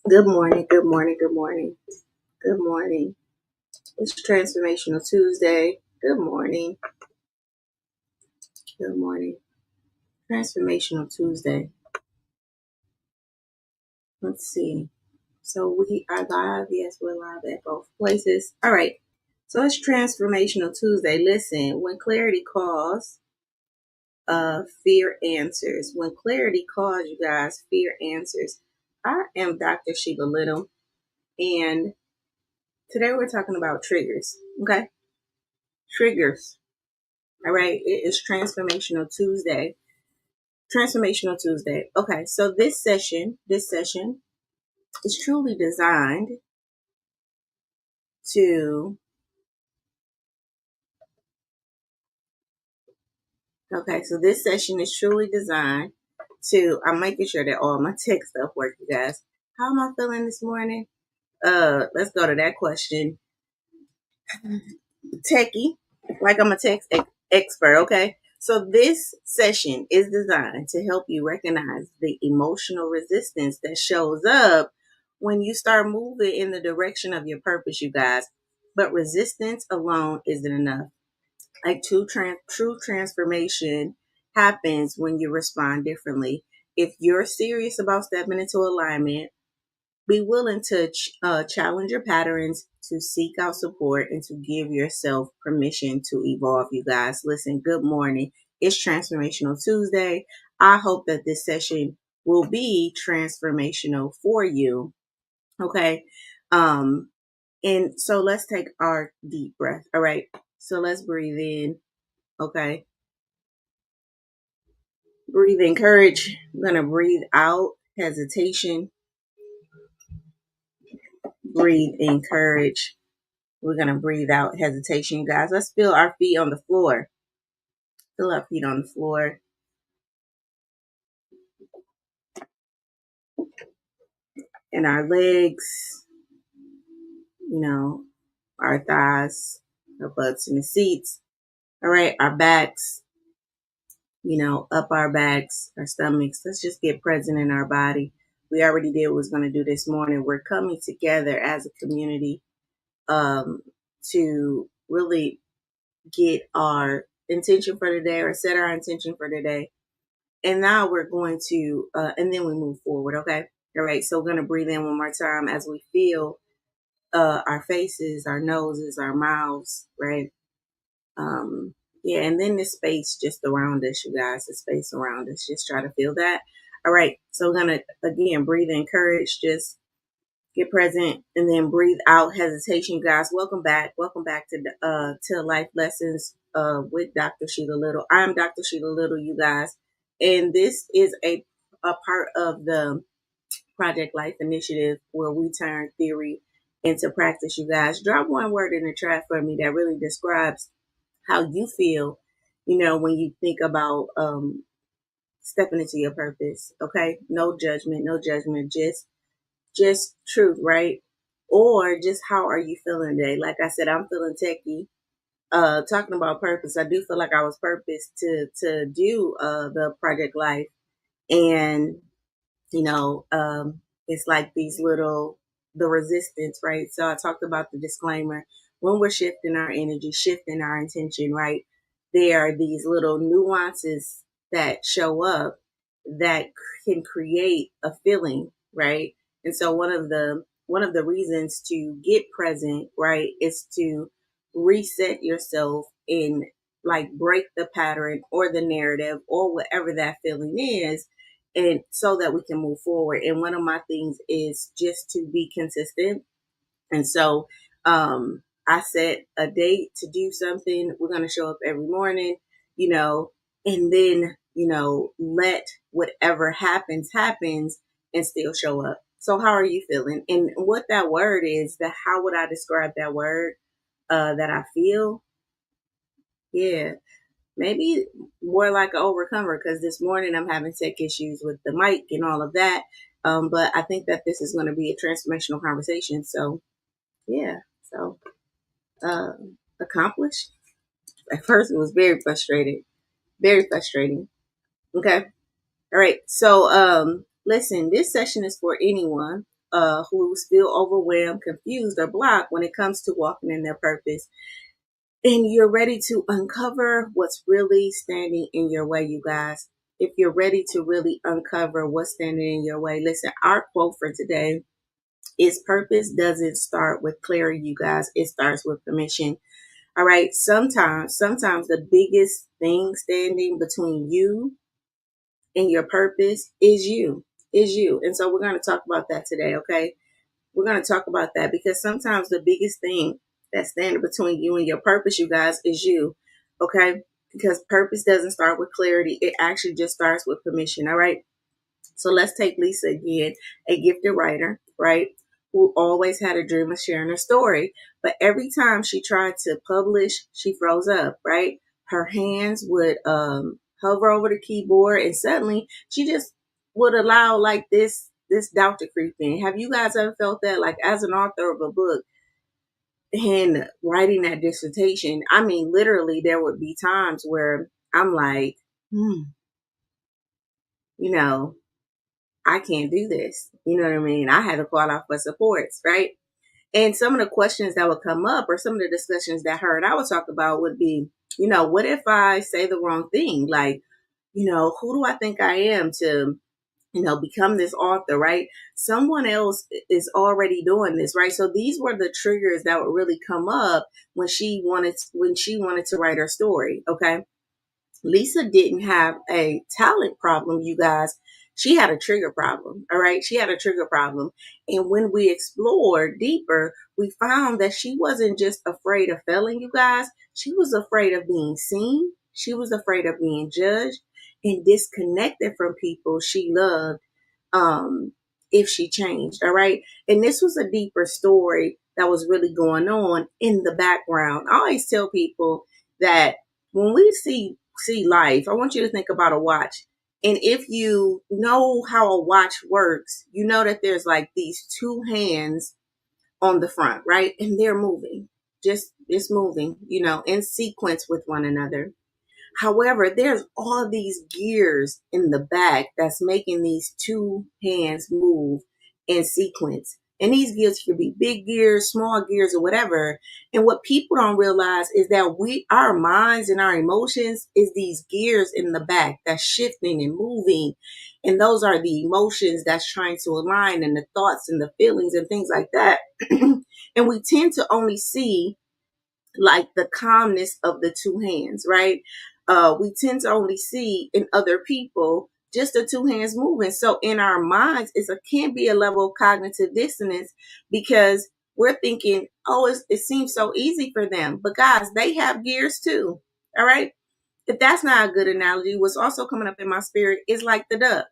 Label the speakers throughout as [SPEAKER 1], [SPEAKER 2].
[SPEAKER 1] Good morning, good morning, good morning, good morning. It's Transformational Tuesday. Good morning, good morning. Transformational Tuesday. Let's see. So we are live. Yes, we're live at both places. All right. So it's Transformational Tuesday. Listen, when clarity calls, fear answers. When clarity calls, you guys, fear answers. I am Dr. Sheila Little, and today we're talking about triggers. Okay? Triggers. All right, it is Transformational Tuesday. Transformational Tuesday. Okay, so this session is truly designed to. Okay, so this session is truly designed to. I'm making sure that all my tech stuff works, you guys. How am I feeling this morning? Let's go to that question. Techie, like I'm a expert, okay? So this session is designed to help you recognize the emotional resistance that shows up when you start moving in the direction of your purpose, you guys. But resistance alone isn't enough. Like true transformation happens when you respond differently. If you're serious about stepping into alignment, be willing to challenge your patterns, to seek out support, and to give yourself permission to evolve, you guys. Listen, good morning. It's Transformational Tuesday. I hope that this session will be transformational for you. Okay. Um, and so let's take our deep breath. All right. So let's breathe in. Okay. Breathe in courage. I'm going to breathe out hesitation. Breathe in courage. We're going to breathe out hesitation, guys. Let's feel our feet on the floor. Feel our feet on the floor and our legs, our thighs, our butts in the seats. All right, our backs, up our backs, our stomachs. Let's just get present in our body. We already did what we was going to do this morning. We're coming together as a community to really get our intention for the day or set our intention for the day. And now we're going to, and then we move forward, okay? All right, so we're going to breathe in one more time as we feel our faces, our noses, our mouths, right? Yeah, and then the space just around us, you guys, the space around us. Just try to feel that. All right, so we're going to, again, breathe in courage, just get present, and then breathe out hesitation, you guys. Welcome back. Welcome back to Life Lessons with Dr. Sheila Little. I'm Dr. Sheila Little, you guys. And this is a part of the Project Life Initiative where we turn theory into practice, you guys. Drop one word in the chat for me that really describes how you feel, when you think about stepping into your purpose. Okay? No judgment, no judgment, just truth, right? Or just how are you feeling today? Like I said, I'm feeling techie. Talking about purpose, I do feel like I was purposed to do the Project Life, and you know, um, it's like the resistance, right? So I talked about the disclaimer. When we're shifting our energy, shifting our intention, right? There are these little nuances that show up that can create a feeling, right? And so one of the reasons to get present, right, is to reset yourself and like break the pattern or the narrative or whatever that feeling is, and so that we can move forward. And one of my things is just to be consistent. And so I set a date to do something. We're going to show up every morning, you know, and then, let whatever happens and still show up. So how are you feeling? And what that word is, how would I describe that word that I feel? Yeah, maybe more like an overcomer, because this morning I'm having tech issues with the mic and all of that. But I think that this is going to be a transformational conversation. So yeah, so uh, accomplished. At first, it was very frustrating. Okay, all right. So listen, this session is for anyone who feel overwhelmed, confused, or blocked when it comes to walking in their purpose. And you're ready to uncover what's really standing in your way, you guys. If you're ready to really uncover what's standing in your way, listen, our quote for today is purpose doesn't start with clarity, you guys. It starts with permission. All right. Sometimes the biggest thing standing between you and your purpose is you. And so we're going to talk about that today. Okay. We're going to talk about that because sometimes the biggest thing that's standing between you and your purpose, you guys, is you. Okay. Because purpose doesn't start with clarity. It actually just starts with permission. All right. So let's take Lisa again, a gifted writer, right? Who always had a dream of sharing her story. But every time she tried to publish, she froze up, right? Her hands would hover over the keyboard and suddenly she just would allow like this doubt to creep in. Have you guys ever felt that? Like as an author of a book and writing that dissertation, I mean, literally there would be times where I'm like, you know, I can't do this. You know what I mean? I had to call out for supports, right? And some of the questions that would come up or some of the discussions that her and I would talk about would be, what if I say the wrong thing? Like, who do I think I am to, become this author, right? Someone else is already doing this, right? So these were the triggers that would really come up when she wanted to write her story. Okay. Lisa didn't have a talent problem, you guys. She had a trigger problem. All right. She had a trigger problem. And when we explored deeper, we found that she wasn't just afraid of failing, you guys. She was afraid of being seen. She was afraid of being judged and disconnected from people she loved um, if she changed. All right. And this was a deeper story that was really going on in the background. I always tell people that when we see life, I want you to think about a watch. And if you know how a watch works, you know that there's like these two hands on the front, right? And they're moving, just moving, in sequence with one another. However, there's all these gears in the back that's making these two hands move in sequence. And these gears could be big gears, small gears, or whatever. And what people don't realize is that our minds and our emotions is these gears in the back that's shifting and moving. And those are the emotions that's trying to align and the thoughts and the feelings and things like that. And we tend to only see like the calmness of the two hands, right? We tend to only see in other people just the two hands moving. So in our minds, can be a level of cognitive dissonance because we're thinking, oh, it seems so easy for them. But guys, they have gears too. All right. If that's not a good analogy, what's also coming up in my spirit is like the duck,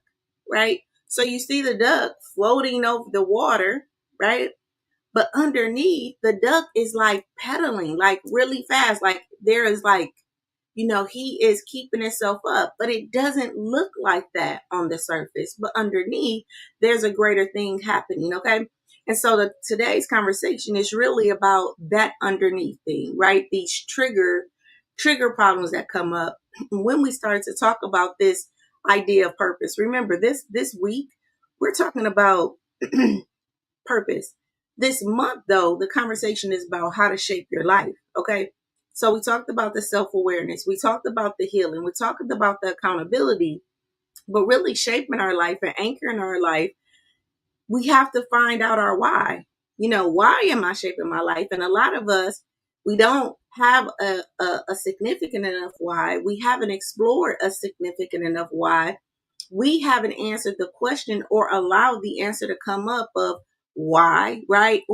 [SPEAKER 1] right? So you see the duck floating over the water, right? But underneath, the duck is like pedaling, like really fast. Like there is like, he is keeping himself up, but it doesn't look like that on the surface. But underneath, there's a greater thing happening. Okay. And so today's conversation is really about that underneath thing, right? These trigger problems that come up when we start to talk about this idea of purpose. Remember this week, we're talking about purpose. This month, though, the conversation is about how to shape your life. Okay. So we talked about the self-awareness. We talked about the healing. We talked about the accountability, but really shaping our life and anchoring our life, we have to find out our why. Why am I shaping my life? And a lot of us, we don't have a significant enough why. We haven't explored a significant enough why. We haven't answered the question or allowed the answer to come up of why, right?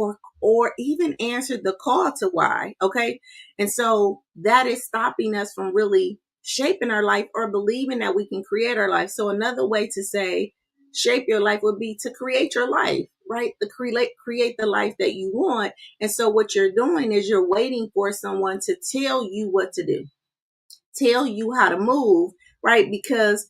[SPEAKER 1] Or even answered the call to why. Okay. And so that is stopping us from really shaping our life or believing that we can create our life. So another way to say shape your life would be to create your life, right? To create the life that you want. And so what you're doing is you're waiting for someone to tell you what to do, tell you how to move, right? Because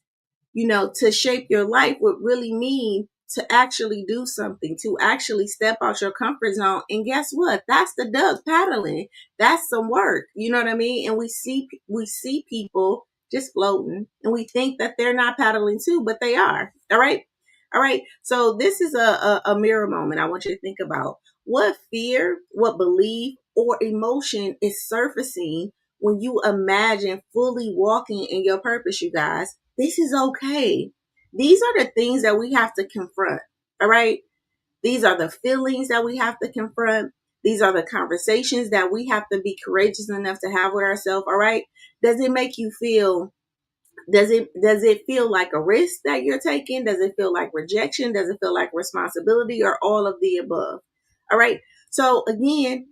[SPEAKER 1] to shape your life would really mean to actually do something, to actually step out your comfort zone. And guess what? That's the duck paddling. That's some work. You know what I mean? And we see people just floating and we think that they're not paddling too, but they are. All right. All right. So this is a mirror moment. I want you to think about what fear, what belief, or emotion is surfacing when you imagine fully walking in your purpose, you guys. This is okay. These are the things that we have to confront. All right. These are the feelings that we have to confront. These are the conversations that we have to be courageous enough to have with ourselves. All right. Does it make you feel does it feel like a risk that you're taking? Does it feel like rejection? Does it feel like responsibility, or all of the above? All right. So again,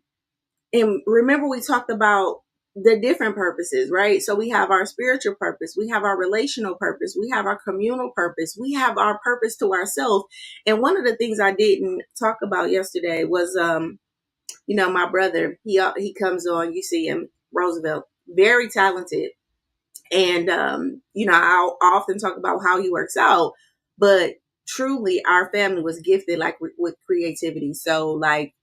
[SPEAKER 1] and remember we talked about the different purposes, right? So we have our spiritual purpose, we have our relational purpose, we have our communal purpose, we have our purpose to ourselves. And one of the things I didn't talk about yesterday was my brother, he comes on, you see him, Roosevelt, very talented. And, I often talk about how he works out, but truly our family was gifted like with creativity. So like,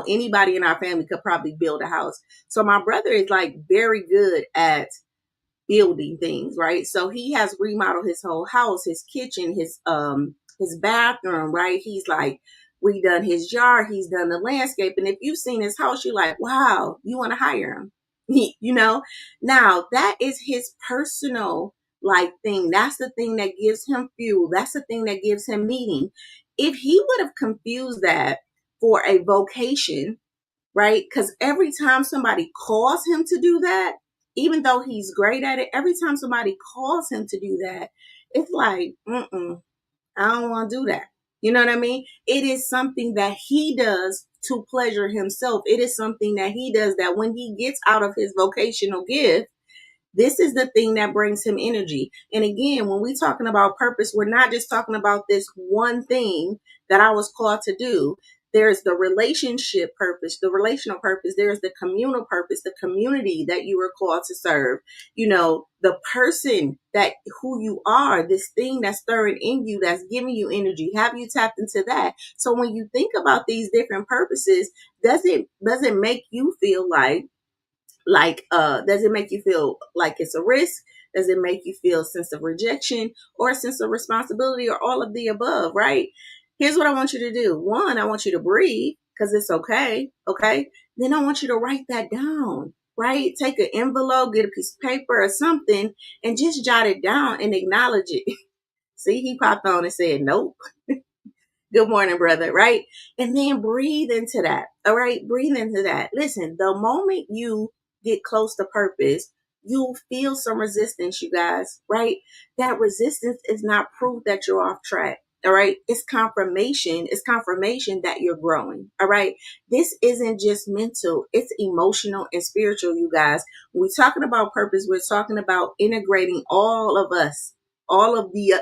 [SPEAKER 1] anybody in our family could probably build a house. So my brother is like very good at building things, right? So he has remodeled his whole house, his kitchen, his bathroom, right? He's like redone his yard, he's done the landscape. And if you've seen his house, you're like, wow, you want to hire him. Now that is his personal like thing. That's the thing that gives him fuel. That's the thing that gives him meaning. If he would have confused that for a vocation, right? Because every time somebody calls him to do that, even though he's great at it, every time somebody calls him to do that, it's like, I don't want to do that. You know what I mean? It is something that he does to pleasure himself. It is something that he does that when he gets out of his vocational gift, this is the thing that brings him energy. And again, when we're talking about purpose, we're not just talking about this one thing that I was called to do. There's the relationship purpose, the relational purpose. There's the communal purpose, the community that you were called to serve. The person that who you are, this thing that's stirring in you, that's giving you energy. Have you tapped into that? So when you think about these different purposes, does it make you feel does it make you feel like it's a risk? Does it make you feel a sense of rejection or a sense of responsibility, or all of the above, right? Here's what I want you to do. One, I want you to breathe because it's okay. Okay. Then I want you to write that down, right? Take an envelope, get a piece of paper or something, and just jot it down and acknowledge it. See, he popped on and said, nope. Good morning, brother, right? And then breathe into that. All right, breathe into that. Listen, the moment you get close to purpose, you'll feel some resistance, you guys, right? That resistance is not proof that you're off track. All right, it's confirmation. It's confirmation that you're growing. All right, this isn't just mental, it's emotional and spiritual, you guys. When we're talking about purpose, we're talking about integrating all of us, all of the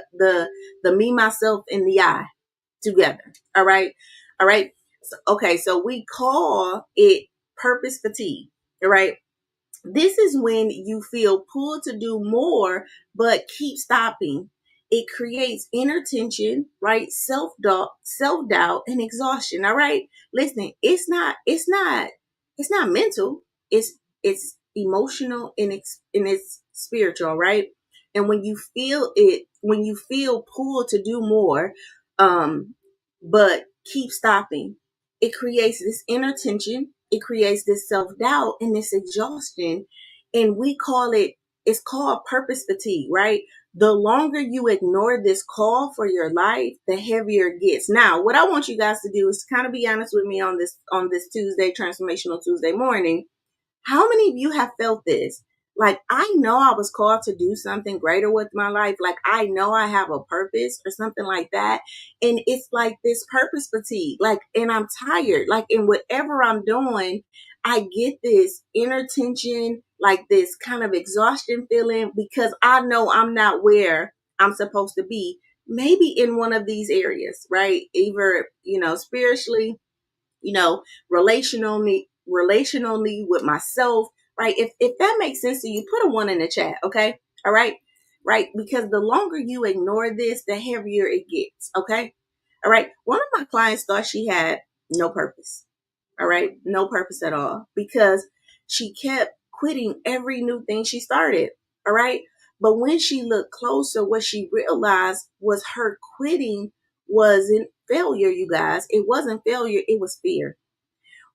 [SPEAKER 1] me, myself, and the I together. All right. All right. So we call it purpose fatigue. All right. This is when you feel pulled to do more, but keep stopping. It creates inner tension, right? Self doubt, and exhaustion. All right. Listen, it's not mental. It's emotional, and it's spiritual, right? And when you feel pulled to do more, um, but keep stopping, it creates this inner tension. It creates this self-doubt and this exhaustion. And it's called purpose fatigue, right? The longer you ignore this call for your life, the heavier it gets. Now, what I want you guys to do is kind of be honest with me on this Tuesday, Transformational Tuesday morning. How many of you have felt this? Like, I know I was called to do something greater with my life. Like, I know I have a purpose or something like that. And it's like this purpose fatigue. Like, and I'm tired. Like, in whatever I'm doing, I get this inner tension, like this kind of exhaustion feeling, because I know I'm not where I'm supposed to be. Maybe in one of these areas, right? Either, spiritually, you know, relationally with myself, right? If that makes sense to you, put a one in the chat, okay? All right, right? Because the longer you ignore this, the heavier it gets, okay? All right. One of my clients thought she had no purpose, all right, no purpose at all, because she kept quitting every new thing she started, all right? But when she looked closer, what she realized was her quitting wasn't failure, you guys. It wasn't failure, it was fear.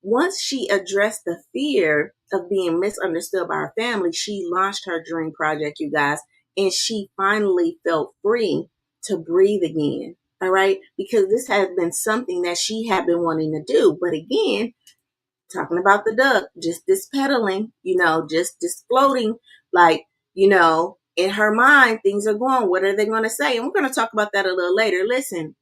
[SPEAKER 1] Once she addressed the fear of being misunderstood by her family, she launched her dream project, you guys, and she finally felt free to breathe again. All right. Because this has been something that she had been wanting to do. But again, talking about the duck, just this pedaling, just floating, like, in her mind, things are going. What are they going to say? And we're going to talk about that a little later. Listen,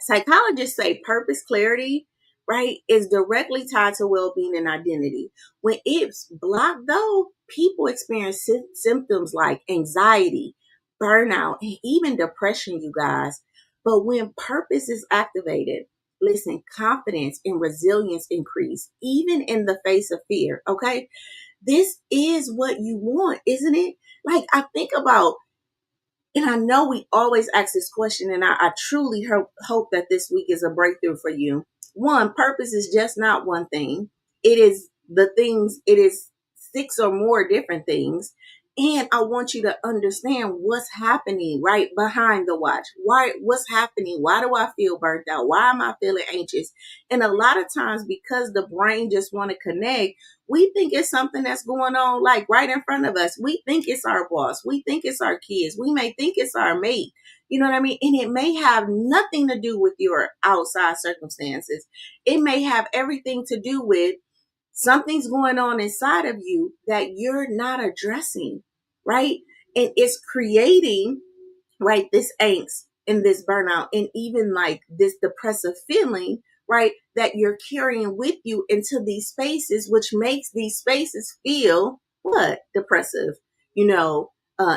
[SPEAKER 1] psychologists say purpose clarity, right, is directly tied to well-being and identity. When it's blocked, though, people experience symptoms like anxiety, burnout, and even depression, you guys. But when purpose is activated, listen, confidence and resilience increase, even in the face of fear. Okay. This is what you want, isn't it? Like, I think about, and I know we always ask this question, and I truly hope that this week is a breakthrough for you. One, purpose is just not one thing. It is it is six or more different things. And I want you to understand what's happening right behind the watch. What's happening? Why do I feel burnt out? Why am I feeling anxious? And a lot of times, because the brain just want to connect, we think it's something that's going on like right in front of us. We think it's our boss. We think it's our kids. We may think it's our mate. You know what I mean? And it may have nothing to do with your outside circumstances. It may have everything to do with something's going on inside of you that you're not addressing, right? And it's creating, right, this angst and this burnout and even like this depressive feeling, right, that you're carrying with you into these spaces, which makes these spaces feel what? Depressive,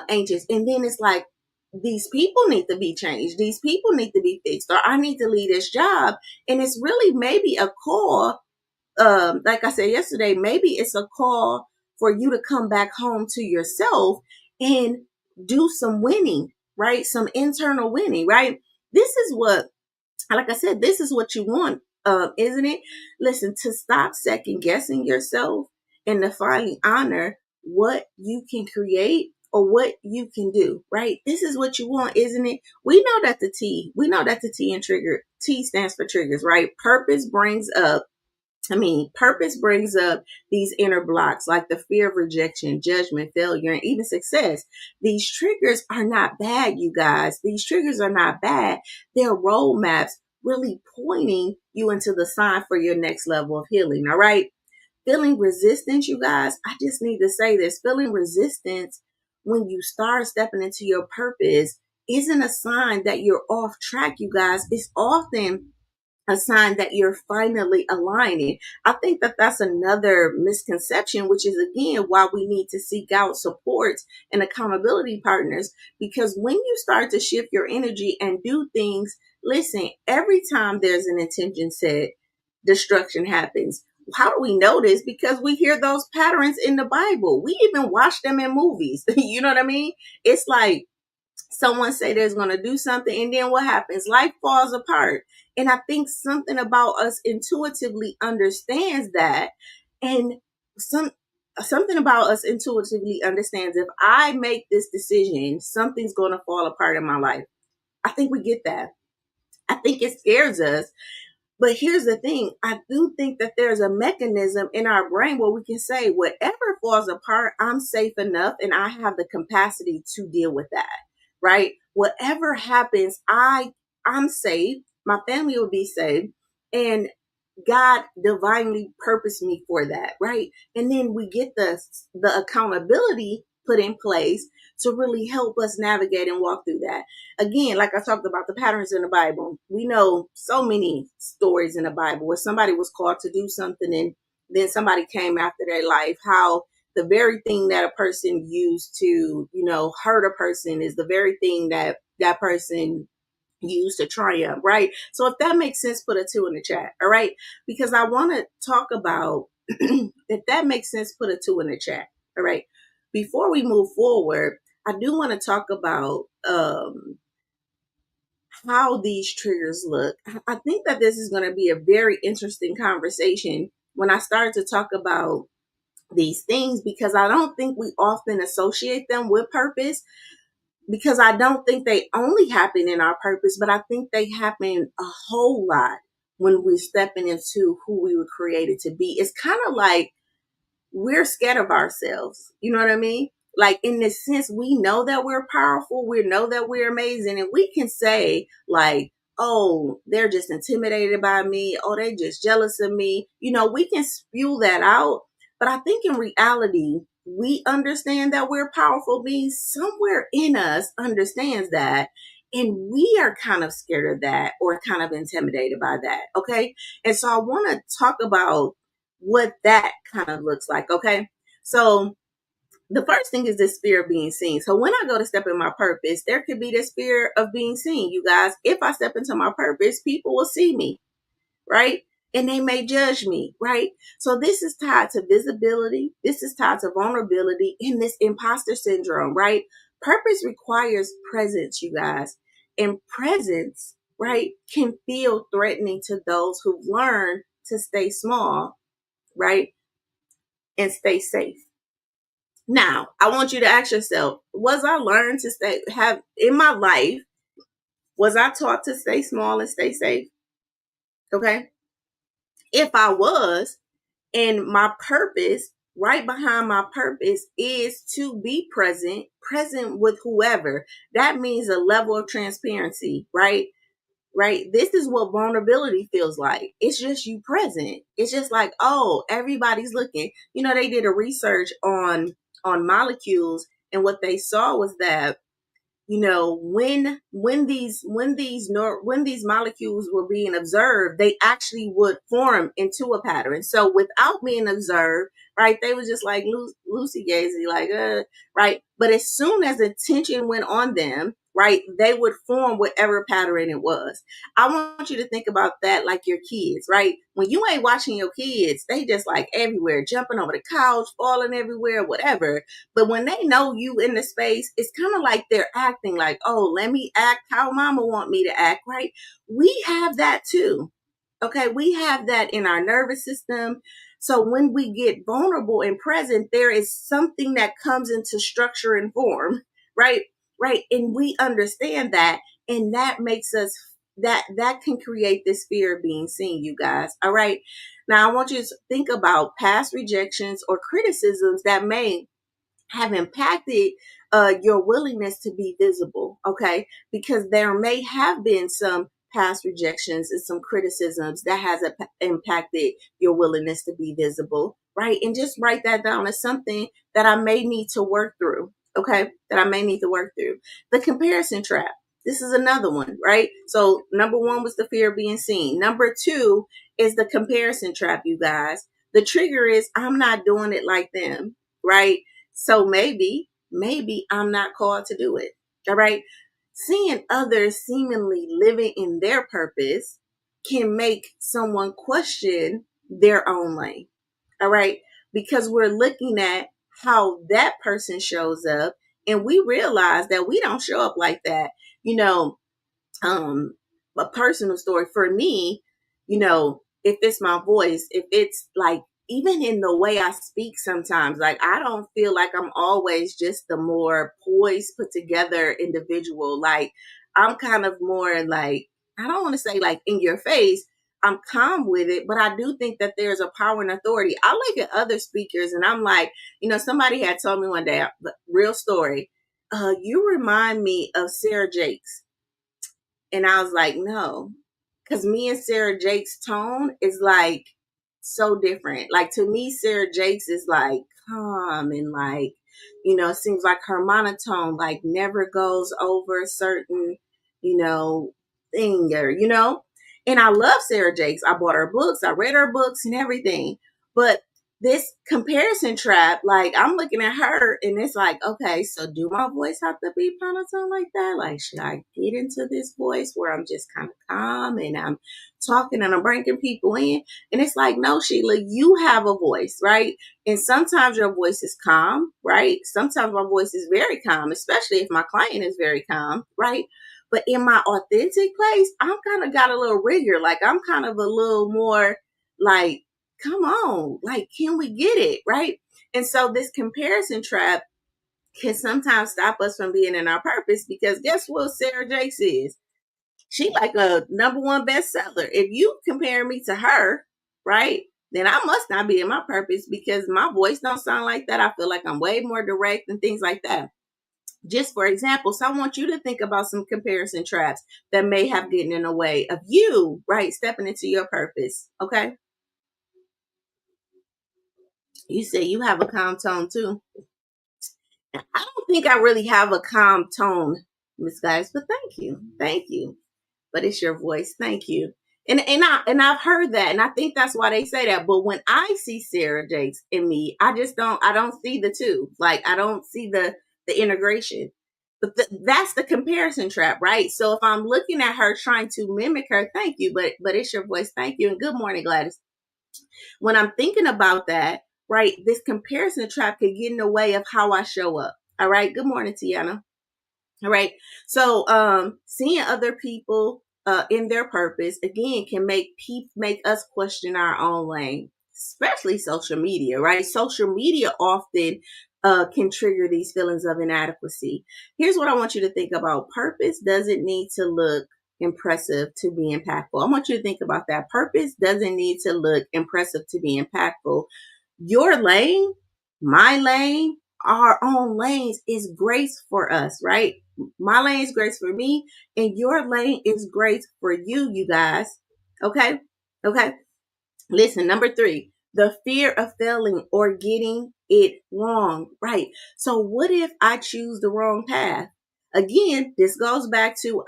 [SPEAKER 1] anxious. And then it's like, these people need to be changed. These people need to be fixed, or I need to leave this job. And it's really maybe a call, like I said yesterday, maybe it's a call for you to come back home to yourself and do some winning, right? Some internal winning, right? This is what, like I said, this is what you want, isn't it? Listen, to stop second guessing yourself and to finally honor what you can create or what you can do, right? This is what you want, isn't it? We know that the T stands for triggers, right? Purpose brings up these inner blocks like the fear of rejection, judgment, failure, and even success. These triggers are not bad, you guys. These triggers are not bad. They're roadmaps really pointing you into the sign for your next level of healing. All right. Feeling resistance, you guys. I just need to say this. Feeling resistance when you start stepping into your purpose isn't a sign that you're off track, you guys. It's often a sign that you're finally aligning. I think that that's another misconception, which is again why we need to seek out support and accountability partners. Because when you start to shift your energy and do things, listen, every time there's an intention set, destruction happens. How do we know this? Because we hear those patterns in the Bible. We even watch them in movies. You know what I mean? It's like, someone say there's going to do something, and then what happens? Life falls apart. And I think something about us intuitively understands that. And something about us intuitively understands, if I make this decision, something's going to fall apart in my life. I think we get that. I think it scares us. But here's the thing. I do think that there's a mechanism in our brain where we can say, whatever falls apart, I'm safe enough and I have the capacity to deal with that, right? Whatever happens, I'm safe. My family will be safe. And God divinely purposed me for that, right? And then we get the accountability put in place to really help us navigate and walk through that. Again, like I talked about the patterns in the Bible, we know so many stories in the Bible where somebody was called to do something and then somebody came after their life. How the very thing that a person used to, hurt a person is the very thing that that person used to triumph, right? So if that makes sense, put a 2 in the chat, all right? Because I want to talk about, if that makes sense, put a 2 in the chat, all right? Before we move forward, I do want to talk about how these triggers look. I think that this is going to be a very interesting conversation when I start to talk about these things because I don't think we often associate them with purpose, because I don't think they only happen in our purpose, but I think they happen a whole lot when we're stepping into who we were created to be. It's kind of like we're scared of ourselves. You know what I mean? Like, in this sense, we know that we're powerful. We know that we're amazing. And we can say, like, oh, they're just intimidated by me. Oh, they're just jealous of me. You know, we can spew that out. But I think in reality, we understand that we're powerful beings. Somewhere in us understands that. And we are kind of scared of that or kind of intimidated by that. Okay. And so I want to talk about what that kind of looks like. Okay. So the first thing is this fear of being seen. So when I go to step in my purpose, there could be this fear of being seen, you guys. If I step into my purpose, people will see me, right? And they may judge me, right? So this is tied to visibility. This is tied to vulnerability and this imposter syndrome, right? Purpose requires presence, you guys. And presence, right, can feel threatening to those who've learned to stay small, right, and stay safe. Now, I want you to ask yourself, was I learned to have in my life, was I taught to stay small and stay safe? Okay. If I was, and my purpose, right behind my purpose is to be present with whoever. That means a level of transparency, right? Right? This is what vulnerability feels like. It's just you present. It's just like, oh, everybody's looking. You know, they did a research on molecules, and what they saw was that, you know, when these molecules were being observed, they actually would form into a pattern. So without being observed, right, they was just like loosey gazy, like right. But as soon as attention went on them, right, they would form whatever pattern it was. I want you to think about that like your kids, right? When you ain't watching your kids, they just like everywhere, jumping over the couch, falling everywhere, whatever. But when they know you in the space, it's kind of like they're acting like, oh, let me act how mama want me to act, right? We have that too. Okay, we have that in our nervous system. So when we get vulnerable and present, there is something that comes into structure and form, right? Right. And we understand that. And that makes us that can create this fear of being seen, you guys. All right. Now I want you to think about past rejections or criticisms that may have impacted your willingness to be visible, okay? Because there may have been some past rejections and some criticisms that has impacted your willingness to be visible, right? And just write that down as something that I may need to work through, okay? That I may need to work through. The comparison trap. This is another one, right? So number one was the fear of being seen. Number two is the comparison trap, you guys. The trigger is I'm not doing it like them, right? So maybe I'm not called to do it. All right. Seeing others seemingly living in their purpose can make someone question their own lane. All right. Because we're looking at how that person shows up and we realize that we don't show up like that. You know, a personal story for me, you know, if it's my voice, if it's like even in the way I speak sometimes, like I don't feel like I'm always just the more poised, put together individual. Like I'm kind of more like, I don't want to say like in your face. I'm calm with it, but I do think that there's a power and authority. I look at other speakers and I'm like, you know, somebody had told me one day, real story, you remind me of Sarah Jakes. And I was like, no, because me and Sarah Jake's tone is like so different. Like to me, Sarah Jake's is like calm and like, you know, it seems like her monotone like never goes over a certain, you know, thing or, you know. And I love Sarah Jakes. I bought her books, I read her books and everything. But this comparison trap, like I'm looking at her and it's like, okay, so do my voice have to be monotone like that? Like, should I get into this voice where I'm just kind of calm and I'm talking and I'm bringing people in? And it's like, no, Sheila, you have a voice, right? And sometimes your voice is calm, right? Sometimes my voice is very calm, especially if my client is very calm, right? But in my authentic place, I'm kind of got a little rigor. Like I'm kind of a little more like, come on, like, can we get it? Right. And so this comparison trap can sometimes stop us from being in our purpose, because guess what Sarah Jakes is? She like a #1 bestseller. If you compare me to her, right, then I must not be in my purpose, because my voice don't sound like that. I feel like I'm way more direct and things like that. Just for example, so I want you to think about some comparison traps that may have gotten in the way of you, right, stepping into your purpose. Okay. You say you have a calm tone too. I don't think I really have a calm tone, Miss Guys, but thank you. Thank you. But it's your voice. Thank you. And I've heard that, and I think that's why they say that. But when I see Sarah Jakes in me, I don't see the two. Like, I don't see the integration. But that's the comparison trap, right? So if I'm looking at her trying to mimic her, thank you, but it's your voice. Thank you, and good morning, Gladys. When I'm thinking about that, right, this comparison trap could get in the way of how I show up. All right. Good morning, Tiana. All right. So seeing other people in their purpose again can make us question our own lane, especially social media, right? Social media often can trigger these feelings of inadequacy. Here's what I want you to think about. Purpose doesn't need to look impressive to be impactful. I want you to think about that. Purpose doesn't need to look impressive to be impactful. Your lane, my lane, our own lanes is grace for us, right? My lane is grace for me, and your lane is grace for you, you guys. Okay? Okay. Listen, number 3, the fear of failing or getting it wrong, right? So what if I choose the wrong path? Again, this goes back to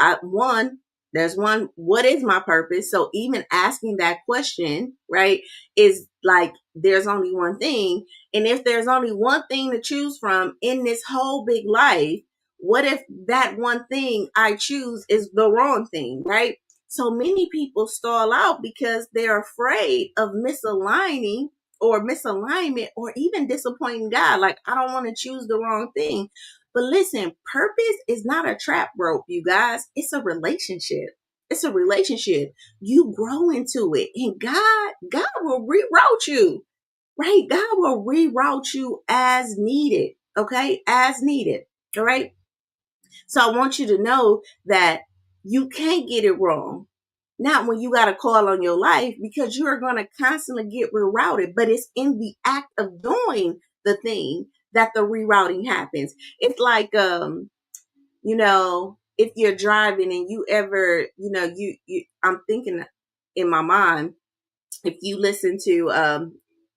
[SPEAKER 1] what is my purpose? So even asking that question, right, is like, there's only one thing. And if there's only one thing to choose from in this whole big life, what if that one thing I choose is the wrong thing, right? So many people stall out because they're afraid of misaligning or misalignment or even disappointing God. Like, I don't want to choose the wrong thing. But listen, purpose is not a trap rope, you guys. It's a relationship. It's a relationship. You grow into it, and God will reroute you, right? God will reroute you as needed, okay? As needed, all right? So I want you to know that you can't get it wrong. Not when you got a call on your life, because you are going to constantly get rerouted, but it's in the act of doing the thing that the rerouting happens. It's like, if you're driving and you ever, I'm thinking in my mind, if you listen to,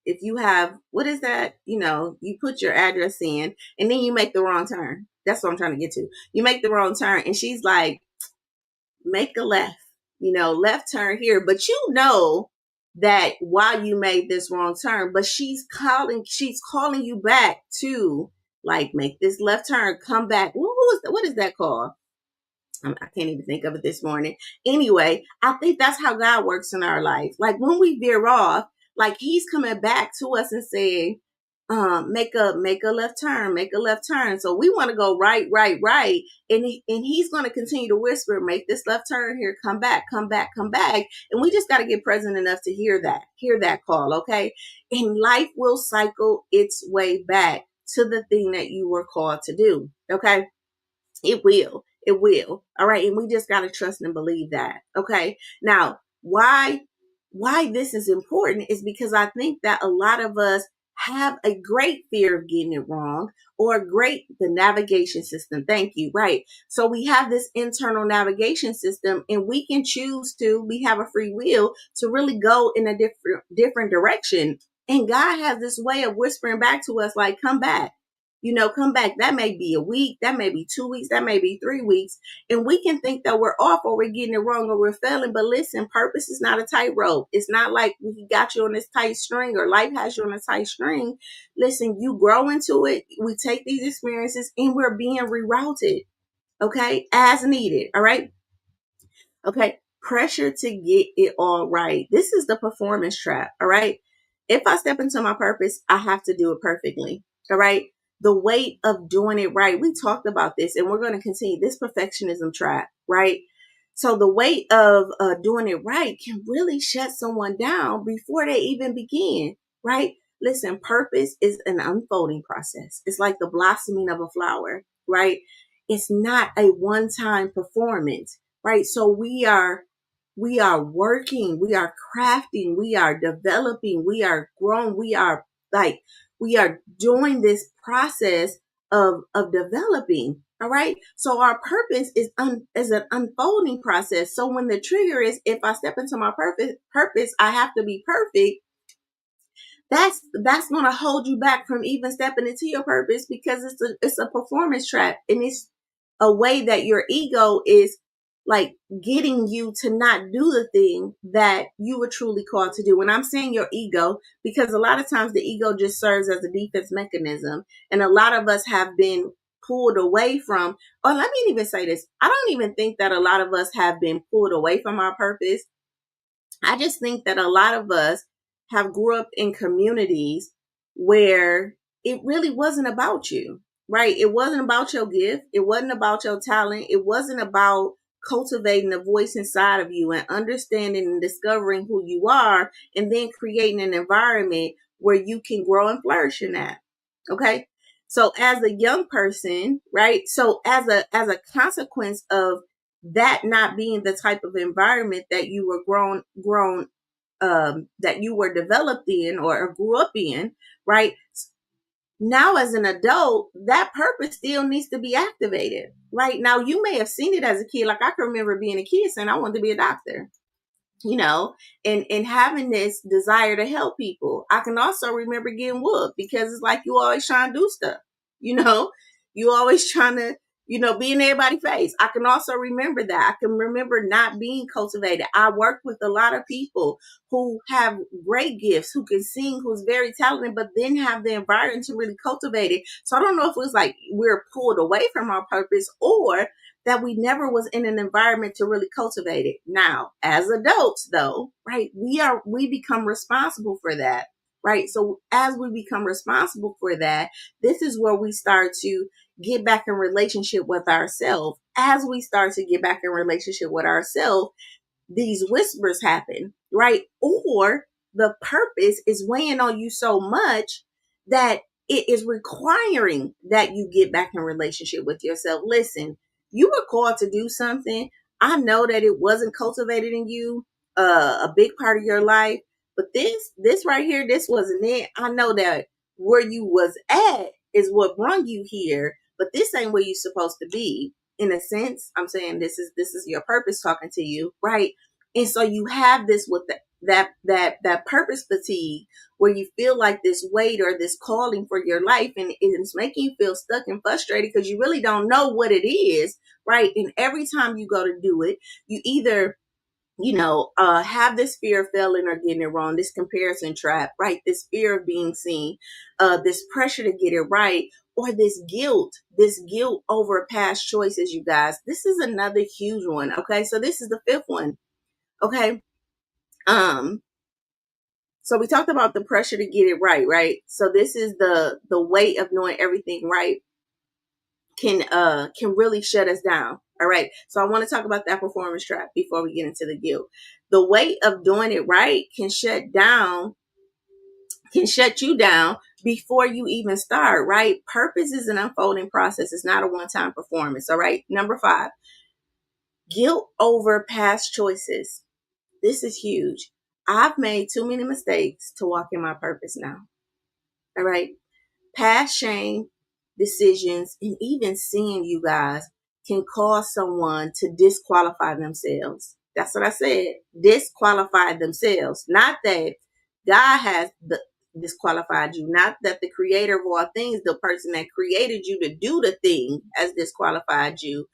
[SPEAKER 1] if you have, what is that? You put your address in and then you make the wrong turn. That's what I'm trying to get to. You make the wrong turn and she's like, make a left, left turn here. But that while you made this wrong turn, but she's calling you back to, like, make this left turn, come back. What is that called? I can't even think of it this morning. Anyway, I think that's how God works in our life. Like, when we veer off, like, he's coming back to us and saying, make a left turn, make a left turn. So we want to go right, right, right. And he's going to continue to whisper, make this left turn here, come back, come back, come back. And we just got to get present enough to hear that call. Okay. And life will cycle its way back to the thing that you were called to do. Okay. It will. It will. All right. And we just got to trust and believe that. Okay. Now, why this is important is because I think that a lot of us have a great fear of getting it wrong, or the navigation system. Thank you. Right. So we have this internal navigation system, and we have a free will to really go in a different direction. And God has this way of whispering back to us, like, come back. Come back. That may be a week, that may be 2 weeks, that may be 3 weeks. And we can think that we're off, or we're getting it wrong, or we're failing. But listen, purpose is not a tightrope. It's not like we got you on this tight string, or life has you on a tight string. Listen, you grow into it. We take these experiences and we're being rerouted, okay, as needed. All right. Okay. Pressure to get it all right. This is the performance trap. All right. If I step into my purpose, I have to do it perfectly. All right. The weight of doing it right. We talked about this, and we're going to continue this perfectionism trap, right? So the weight of doing it right can really shut someone down before they even begin, right? Listen, purpose is an unfolding process. It's like the blossoming of a flower, right? It's not a one-time performance, right? So we are working, we are crafting, we are developing, we are growing, we are doing this process of developing. All right. So our purpose is an unfolding process. So when the trigger is, if I step into my purpose, I have to be perfect. That's going to hold you back from even stepping into your purpose, because it's a performance trap, and it's a way that your ego is like getting you to not do the thing that you were truly called to do. And I'm saying your ego because a lot of times the ego just serves as a defense mechanism, and a lot of us have been pulled away from, or let me even say this, I don't even think that a lot of us have been pulled away from our purpose. I just think that a lot of us have grew up in communities where it really wasn't about you, right? It wasn't about your gift. It wasn't about your talent. It wasn't about cultivating the voice inside of you and understanding and discovering who you are, and then creating an environment where you can grow and flourish in that. Okay. So as a young person, right? So as a consequence of that not being the type of environment that you were grown that you were developed in or grew up in, right? Now as an adult, that purpose still needs to be activated. Right now, you may have seen it as a kid. Like I can remember being a kid saying I wanted to be a doctor, you know, and having this desire to help people. I can also remember getting whooped because it's like you always trying to do stuff, you know, you always trying to, be in everybody's face. I can also remember that. I can remember not being cultivated. I work with a lot of people who have great gifts, who can sing, who's very talented, but then have the environment to really cultivate it. So I don't know if it was like we're pulled away from our purpose, or that we never was in an environment to really cultivate it. Now, as adults though, right, we become responsible for that, right? So as we become responsible for that, this is where we start to get back in relationship with ourselves. As we start to get back in relationship with ourselves, these whispers happen, right? Or the purpose is weighing on you so much that it is requiring that you get back in relationship with yourself. Listen, you were called to do something. I know that it wasn't cultivated in you, a big part of your life, but this right here, this wasn't it. I know that where you was at is what brought you here, but this ain't where you're supposed to be. In a sense, I'm saying this is your purpose talking to you, right? And so you have this with that purpose fatigue, where you feel like this weight or this calling for your life, and it's making you feel stuck and frustrated because you really don't know what it is, right? And every time you go to do it, you either have this fear of failing or getting it wrong, this comparison trap, right? This fear of being seen, this pressure to get it right, or this guilt over past choices, you guys. This is another huge one. Okay. So this is the fifth one. Okay. Um, so we talked about the pressure to get it right, right? So this is the weight of knowing everything right can really shut us down. All right. So I want to talk about that performance trap before we get into the guilt. The weight of doing it right can shut you down before you even start, right? Purpose is an unfolding process. It's not a one-time performance. All right. Number 5, guilt over past choices. This is huge. I've made too many mistakes to walk in my purpose now. All right. Past shame, decisions, and even sin, you guys, can cause someone to disqualify themselves. That's what I said. Disqualify themselves. Not that God has disqualified you. Not that the creator of all things, the person that created you to do the thing, has disqualified you.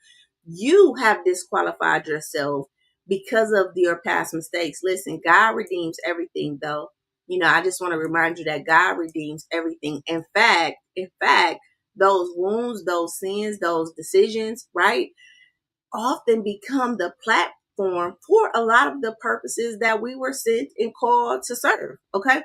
[SPEAKER 1] You have disqualified yourself because of your past mistakes. Listen, God redeems everything, though. I just want to remind you that God redeems everything. In fact, those wounds, those sins, those decisions, right, often become the platform for a lot of the purposes that we were sent and called to serve. Okay.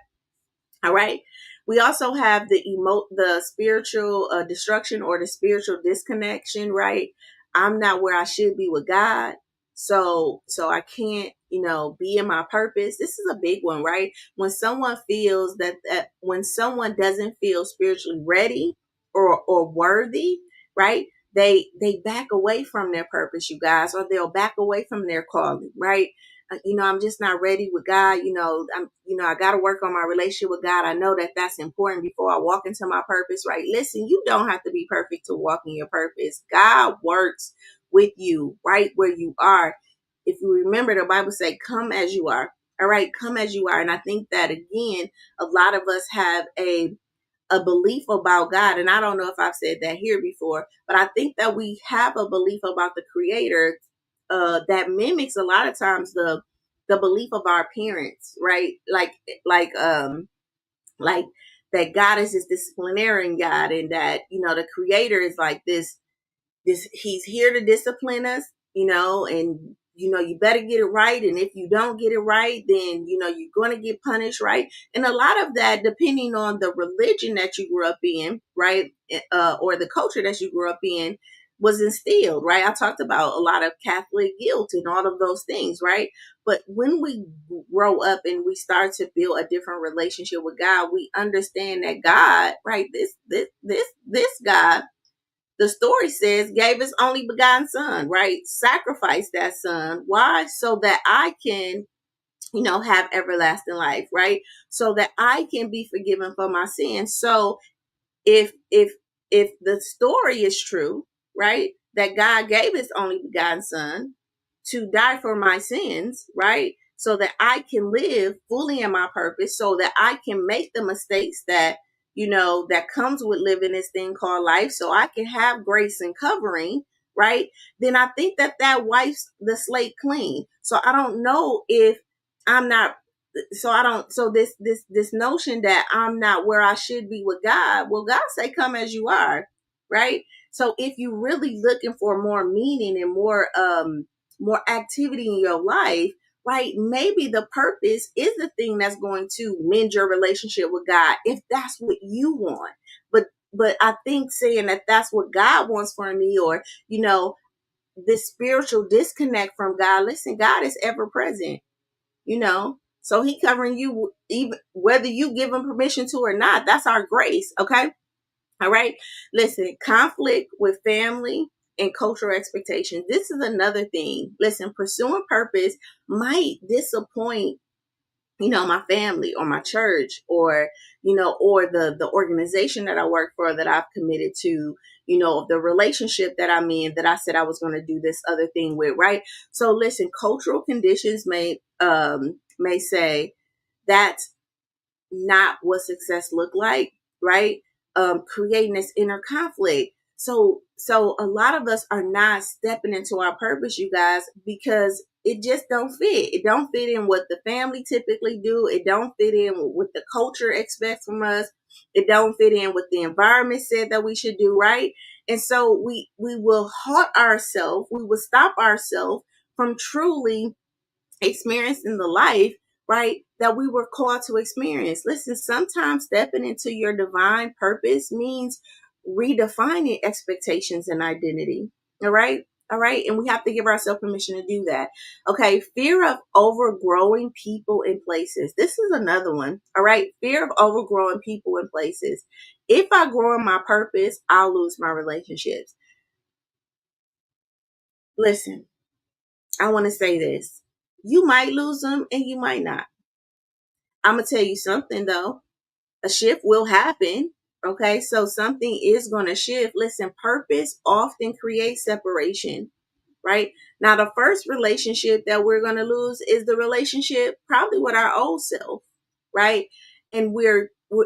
[SPEAKER 1] All right. We also have the spiritual destruction, or the spiritual disconnection, right? I'm not where I should be with God. So I can't, be in my purpose. This is a big one, right? When someone feels that when someone doesn't feel spiritually ready or worthy, right? They back away from their purpose, you guys, or they'll back away from their calling, right? I'm just not ready with God. I got to work on my relationship with God. I know that that's important before I walk into my purpose, right? Listen, you don't have to be perfect to walk in your purpose. God works with you right where you are. If you remember, the Bible say, come as you are. All right, come as you are. And I think that, again, a lot of us have a belief about God. And I don't know if I've said that here before, but I think that we have a belief about the Creator that mimics a lot of times the belief of our parents, right? Like that God is this disciplinarian God, and that the Creator is like this he's here to discipline us, and you better get it right, and if you don't get it right, then you're going to get punished, right? And a lot of that, depending on the religion that you grew up in, right, or the culture that you grew up in, was instilled, right? I talked about a lot of Catholic guilt and all of those things, right? But when we grow up and we start to build a different relationship with God, we understand that God, right, this God, the story says, gave his only begotten son, right? Sacrificed that son. Why? So that I can, have everlasting life, right? So that I can be forgiven for my sins. So if the story is true, right, that God gave his only begotten son to die for my sins, right, so that I can live fully in my purpose, so that I can make the mistakes that that comes with living this thing called life, so I can have grace and covering, right? Then I think that wipes the slate clean. So I don't know if I'm not so I don't so this notion that I'm not where I should be with God. Well, God say come as you are, right? So if you really looking for more meaning and more activity in your life, right? Maybe the purpose is the thing that's going to mend your relationship with God, if that's what you want. But I think saying that that's what God wants for me, or this spiritual disconnect from God. Listen, God is ever present, so he covering you even whether you give him permission to or not. That's our grace. Okay. All right. Listen, conflict with family and cultural expectations. This is another thing. Listen, pursuing purpose might disappoint, my family or my church, or, or the organization that I work for, that I've committed to, the relationship that I'm in, that I said I was going to do this other thing with, right? So listen, cultural conditions may say that's not what success look like, right? Creating this inner conflict. So a lot of us are not stepping into our purpose, you guys, because it just don't fit. It don't fit in what the family typically do. It don't fit in what the culture expects from us. It don't fit in what the environment said that we should do, right? And so we will halt ourselves. We will stop ourselves from truly experiencing the life, right, that we were called to experience. Listen, sometimes stepping into your divine purpose means redefining expectations and identity. All right. All right. And we have to give ourselves permission to do that. Okay. Fear of overgrowing people and places. This is another one. All right. Fear of overgrowing people and places. If I grow in my purpose, I'll lose my relationships. Listen, I want to say this. You might lose them and you might not. I'm going to tell you something though. A shift will happen. Okay. So something is going to shift. Listen, purpose often creates separation, right? Now, the first relationship that we're going to lose is the relationship probably with our old self, right? And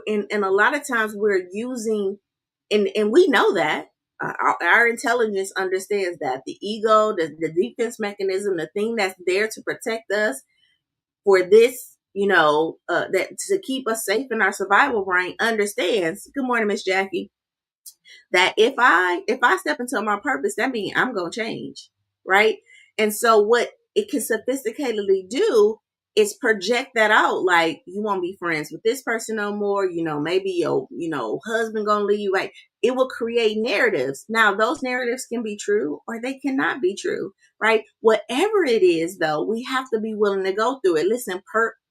[SPEAKER 1] and a lot of times we're using, and we know that. Our intelligence understands that the ego, the defense mechanism, the thing that's there to protect us for this, that to keep us safe in our survival brain, understands. Good morning, Miss Jackie. That if I step into my purpose, that means I'm gonna change, right? And so what it can sophisticatedly do it's project that out, like you won't be friends with this person no more, maybe your husband gonna leave you. Like, it will create narratives. Now those narratives can be true or they cannot be true, right? Whatever it is, though, we have to be willing to go through it. Listen,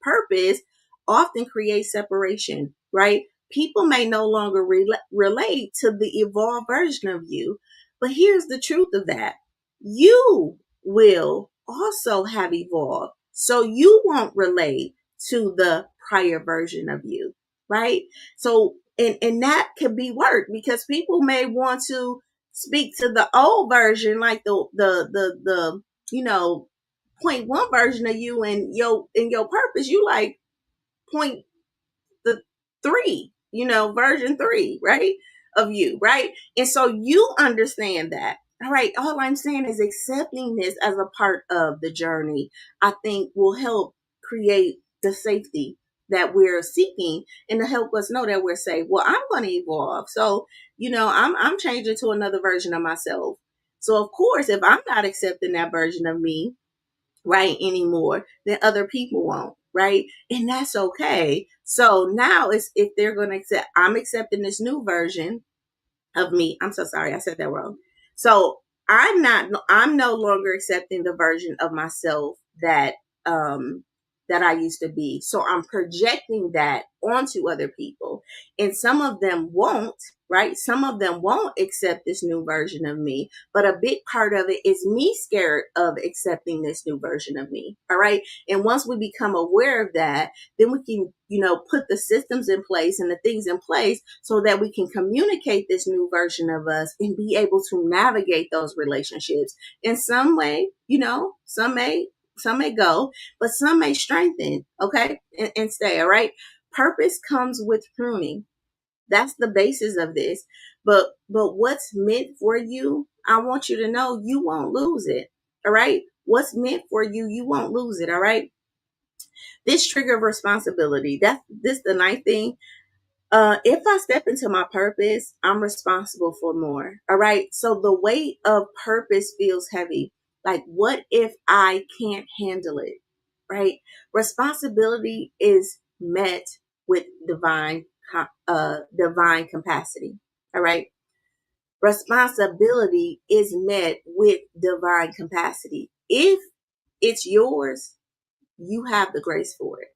[SPEAKER 1] purpose often creates separation, right? People may no longer relate to the evolved version of you, but here's the truth of that: you will also have evolved. So you won't relate to the prior version of you, right? So, and that could be work, because people may want to speak to the old version, like the point one version of you, and your purpose, you like point the three, version three, right? Of you, right? And so you understand that. All right. All I'm saying is accepting this as a part of the journey, I think will help create the safety that we're seeking, and to help us know that we're safe. Well, I'm going to evolve. So, I'm changing to another version of myself. So of course, if I'm not accepting that version of me, right, anymore, then other people won't, right? And that's okay. So now it's, if they're going to accept, I'm accepting this new version of me. I'm so sorry, I said that wrong. So I'm no longer accepting the version of myself um that I used to be. So I'm projecting that onto other people. And some of them won't, right? Some of them won't accept this new version of me. But a big part of it is me scared of accepting this new version of me. All right. And once we become aware of that, then we can, put the systems in place and the things in place so that we can communicate this new version of us and be able to navigate those relationships in some way. Some may go, but some may strengthen, okay, and stay. All right. Purpose comes with pruning. That's the basis of this. But what's meant for you, I want you to know you won't lose it. All right. What's meant for you, you won't lose it. All right. This trigger of responsibility. That's this the ninth thing. If I step into my purpose, I'm responsible for more. All right. So the weight of purpose feels heavy. Like, what if I can't handle it? Right. Responsibility is met with divine capacity. All right. Responsibility is met with divine capacity. If it's yours, you have the grace for it.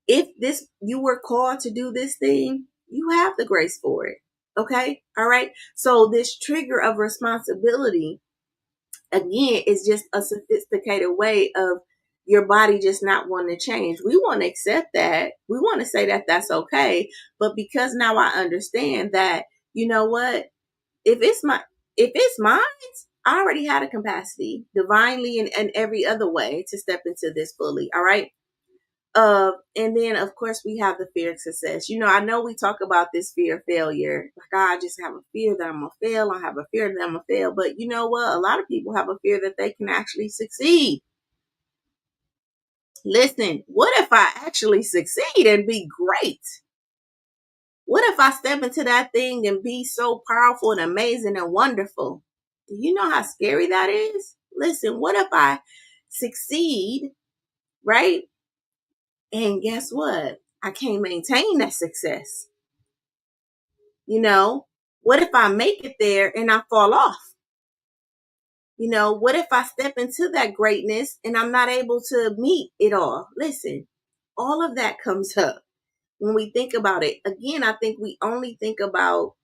[SPEAKER 1] If this, you were called to do this thing, you have the grace for it. Okay. All right. So this trigger of responsibility, again, is just a sophisticated way of your body just not wanting to change. We want to accept that. We want to say that that's okay. But because now I understand that, you know what, if it's mine, I already had a capacity divinely and every other way to step into this fully. All right. And then of course we have the fear of success. I know we talk about this fear of failure. Like, I just have a fear that I'm gonna fail. I have a fear that I'm gonna fail. But you know what? A lot of people have a fear that they can actually succeed. Listen, what if I actually succeed and be great? What if I step into that thing and be so powerful and amazing and wonderful? Do you know how scary that is? Listen, what if I succeed, right? And guess what? I can't maintain that success. What if I make it there and I fall off? What if I step into that greatness and I'm not able to meet it all? Listen, all of that comes up when we think about it. Again, I think we only think about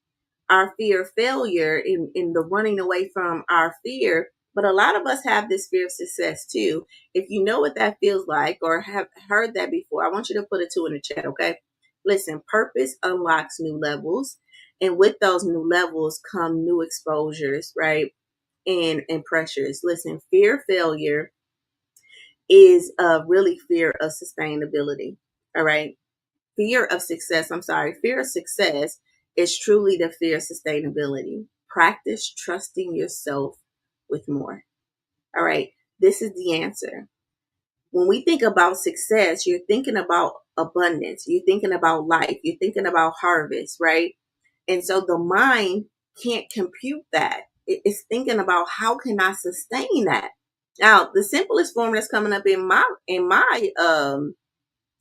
[SPEAKER 1] our fear of failure in the running away from our fear. But a lot of us have this fear of success too. If you know what that feels like or have heard that before, I want you to put a 2 in the chat, okay? Listen, purpose unlocks new levels. And with those new levels come new exposures, right? And pressures. Listen, fear of failure is really fear of sustainability. All right. Fear of success is truly the fear of sustainability. Practice trusting yourself with more. All right. This is the answer. When we think about success, you're thinking about abundance. You're thinking about life. You're thinking about harvest, right? And so the mind can't compute that. It's thinking about, how can I sustain that? Now, the simplest form that's coming up in my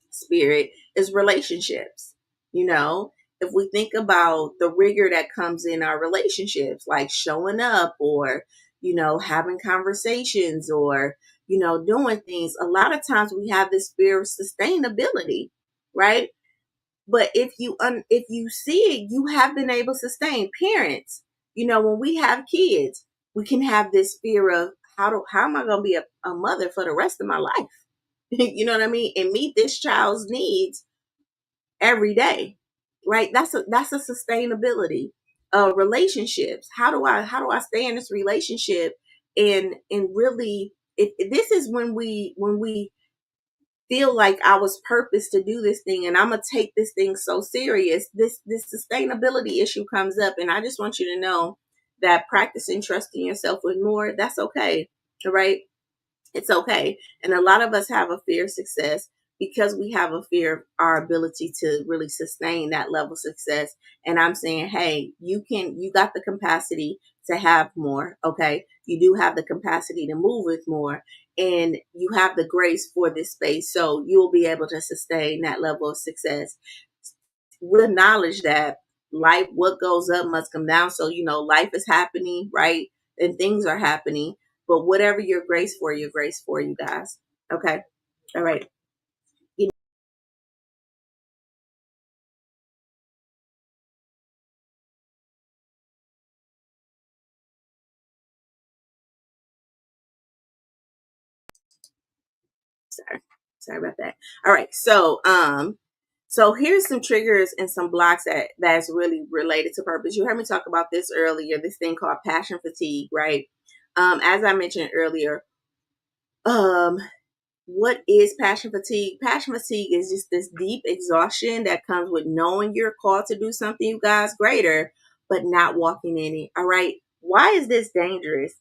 [SPEAKER 1] spirit is relationships. You know, if we think about the rigor that comes in our relationships, like showing up or, having conversations or, doing things, a lot of times we have this fear of sustainability, right? But if you see it, you have been able to sustain. Parents, when we have kids, we can have this fear of how am I going to be a mother for the rest of my life? You know what I mean? And meet this child's needs every day, right? That's a sustainability. Relationships. How do I stay in this relationship and really, this is when we feel like I was purposed to do this thing and I'm gonna take this thing so serious. This sustainability issue comes up, and I just want you to know that practicing trusting yourself with more, that's okay. All right. It's okay. And a lot of us have a fear of success because we have a fear of our ability to really sustain that level of success. And I'm saying, hey, you got the capacity to have more. Okay. You do have the capacity to move with more, and you have the grace for this space. So you'll be able to sustain that level of success with knowledge that life, what goes up must come down. So, life is happening, right? And things are happening. But whatever your grace for, you guys. Okay. All right. You sorry. Sorry about that. All right. So here's some triggers and some blocks that's really related to purpose. You heard me talk about this earlier, this thing called passion fatigue, right? As I mentioned earlier, um, what is passion fatigue? Passion fatigue is just this deep exhaustion that comes with knowing you're called to do something, you guys, greater, but not walking in it. All right. Why is this dangerous?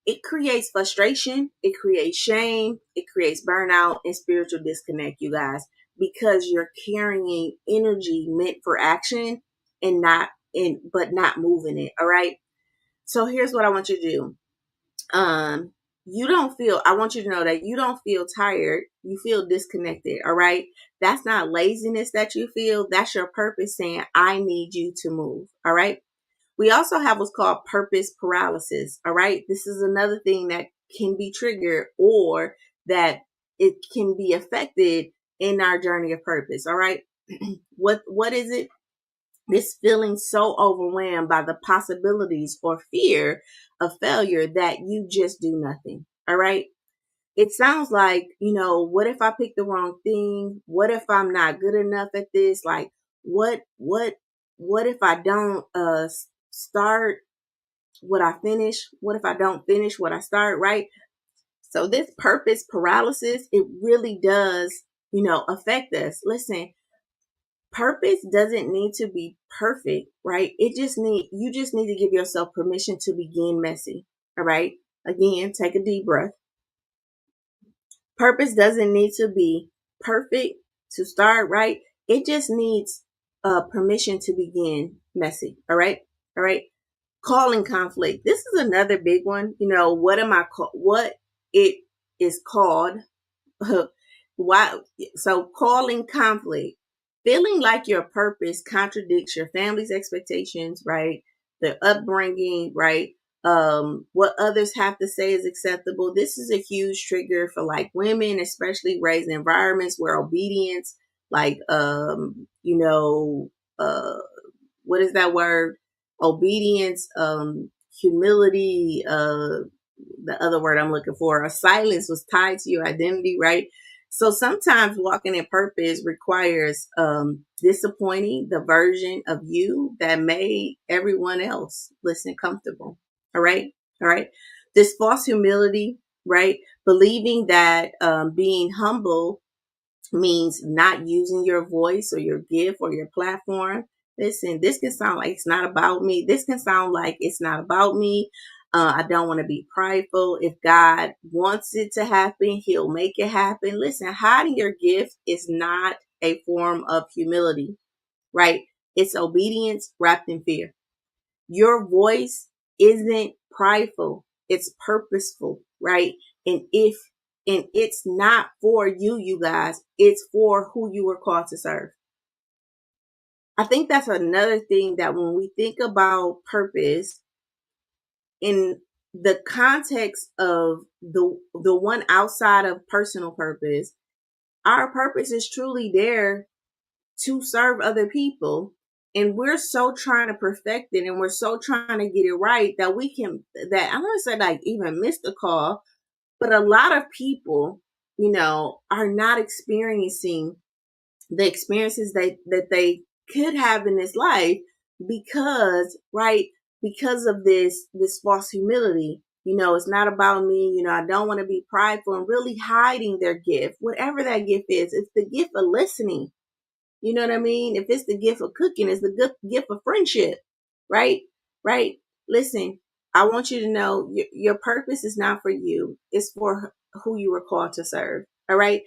[SPEAKER 1] It creates frustration, it creates shame, it creates burnout and spiritual disconnect, you guys, because you're carrying energy meant for action and not moving it. All right. So here's what I want you to do. You don't feel, I want you to know that you don't feel tired, you feel disconnected. All right. That's not laziness that you feel, that's your purpose saying, I need you to move. All right. We also have what's called purpose paralysis. All right. This is another thing that can be triggered, or that it can be affected in our journey of purpose. All right. What is it? This feeling so overwhelmed by the possibilities or fear of failure that you just do nothing. All right. It sounds like, what if I pick the wrong thing? What if I'm not good enough at this? Like, what if I don't start what I finish? What if I don't finish what I start? Right. So this purpose paralysis, it really does, affect us. Listen, purpose doesn't need to be perfect, right? You just need to give yourself permission to begin messy. All right. Again, take a deep breath. Purpose doesn't need to be perfect to start, right? It just needs permission to begin messy. All right. All right. Calling conflict. This is another big one. What it is called why? So calling conflict, feeling like your purpose contradicts your family's expectations, right? The upbringing, right? What others have to say is acceptable. This is a huge trigger for like women, especially raised in environments where obedience, like, what is that word? Obedience, humility, the other word I'm looking for, silence was tied to your identity, right? So sometimes walking in purpose requires disappointing the version of you that made everyone else listen comfortable. All right. All right. This false humility, right? Believing that being humble means not using your voice or your gift or your platform. Listen, this can sound like it's not about me. This can sound like it's not about me. I don't want to be prideful. If God wants it to happen, He'll make it happen. Listen, hiding your gift is not a form of humility, right? It's obedience wrapped in fear. Your voice isn't prideful, it's purposeful, right? And it's not for you, you guys, it's for who you were called to serve. I think that's another thing, that when we think about purpose in the context of the one outside of personal purpose, our purpose is truly there to serve other people. And we're so trying to perfect it, and we're so trying to get it right that I don't want to say like even miss the call, but a lot of people, are not experiencing the experiences that they could have in this life because, right, because of this false humility. It's not about me. I don't want to be prideful, and really hiding their gift, whatever that gift is. It's the gift of listening. You know what I mean? If it's the gift of cooking, it's the good gift of friendship, right? Right? Listen, I want you to know your purpose is not for you. It's for who you were called to serve. All right?